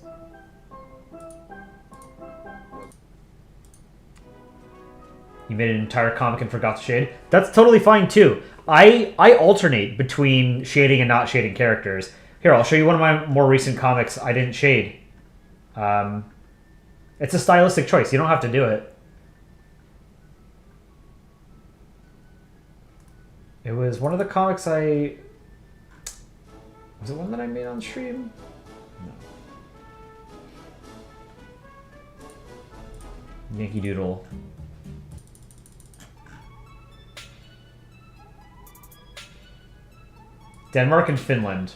You made an entire comic and forgot to shade? That's totally fine too. I alternate between shading and not shading characters. Here, I'll show you one of my more recent comics I didn't shade. It's a stylistic choice. You don't have to do it. It was one of the comics I... was it one that I made on stream? No. Yankee Doodle. Denmark and Finland.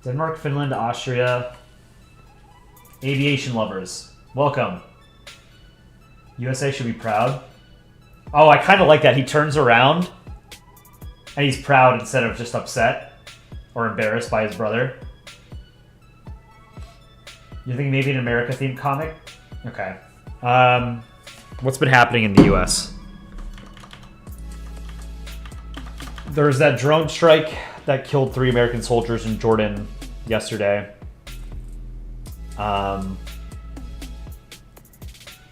Denmark, Finland, Austria. Aviation lovers. Welcome. USA should be proud. Oh, I kind of like that. He turns around and he's proud instead of just upset or embarrassed by his brother. You think maybe an America-themed comic? Okay. What's been happening in the U.S.? There was that drone strike that killed 3 American soldiers in Jordan yesterday.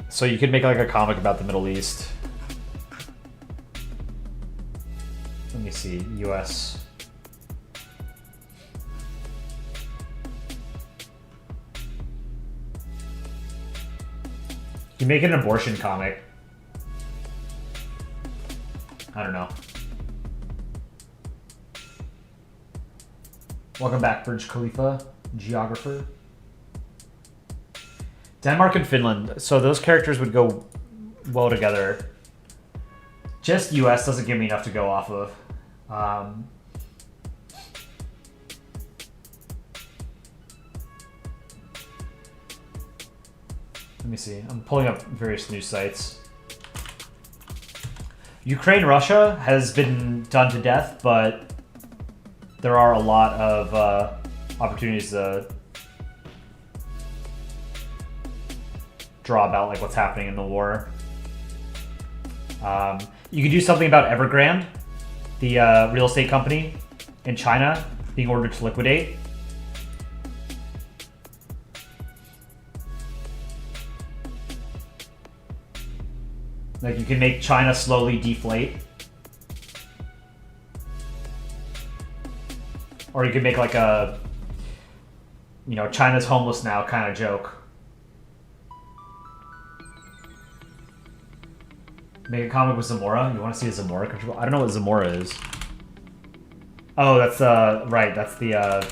So you could make like a comic about the Middle East. Let me see, U.S. You make an abortion comic. I don't know. Welcome back, Burj Khalifa, geographer. Denmark and Finland. So those characters would go well together. Just US doesn't give me enough to go off of. Let me see. I'm pulling up various news sites. Ukraine, Russia has been done to death, but there are a lot of opportunities to draw about like what's happening in the war. You could do something about Evergrande, the real estate company in China being ordered to liquidate. Like you can make China slowly deflate. Or you could make like a, you know, China's homeless now kind of joke. Make a comic with Zamora? You want to see a Zamora control? I don't know what Zamora is. Oh, that's, right, that's the,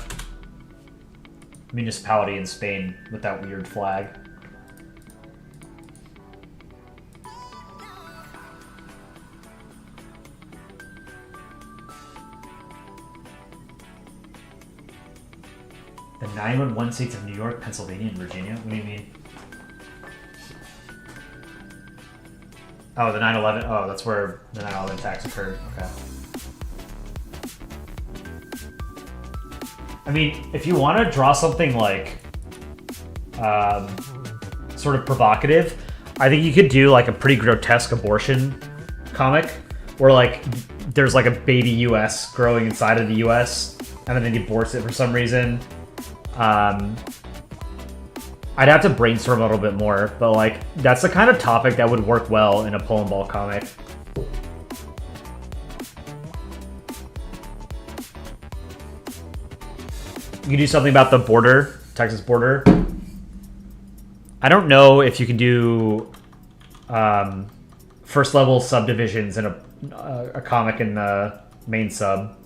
municipality in Spain with that weird flag. The 911 states of New York, Pennsylvania, and Virginia? What do you mean? Oh, the 9/11. Oh, that's where the 9/11 attacks occurred. Okay. I mean, if you want to draw something like sort of provocative, I think you could do like a pretty grotesque abortion comic where like there's like a baby US growing inside of the US and then he aborts it for some reason. I'd have to brainstorm a little bit more, but like that's the kind of topic that would work well in a Polandball comic. You can do something about the border, Texas border. I don't know if you can do first level subdivisions in a comic in the main sub.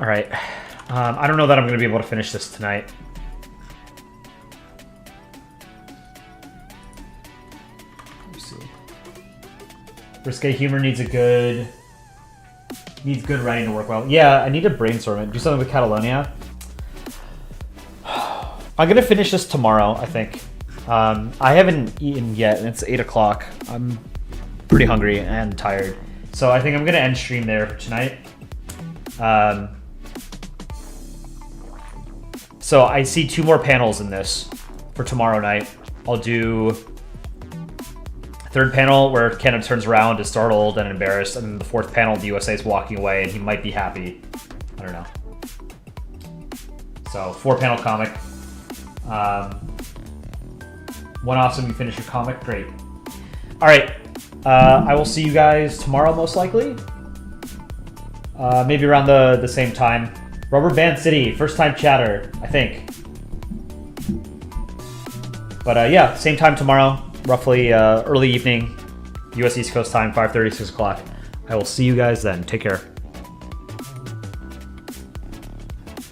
All right. I don't know that I'm going to be able to finish this tonight. Let me see. Risque humor needs good writing to work well. Yeah, I need to brainstorm it. Do something with Catalonia. I'm going to finish this tomorrow, I think. I haven't eaten yet, and it's 8 o'clock. I'm pretty hungry and tired. So I think I'm going to end stream there for tonight. So I see 2 more panels in this for tomorrow night. I'll do 3rd panel where Canada turns around, is startled and embarrassed, and then the 4th panel, the USA is walking away and he might be happy. I don't know. So 4-panel comic. One awesome, you finish your comic, great. All right, I will see you guys tomorrow most likely. Maybe around the same time. Rubber Band City, first time chatter, I think. But yeah, same time tomorrow, roughly early evening, US East Coast time, 5:30, 6 o'clock. I will see you guys then. Take care.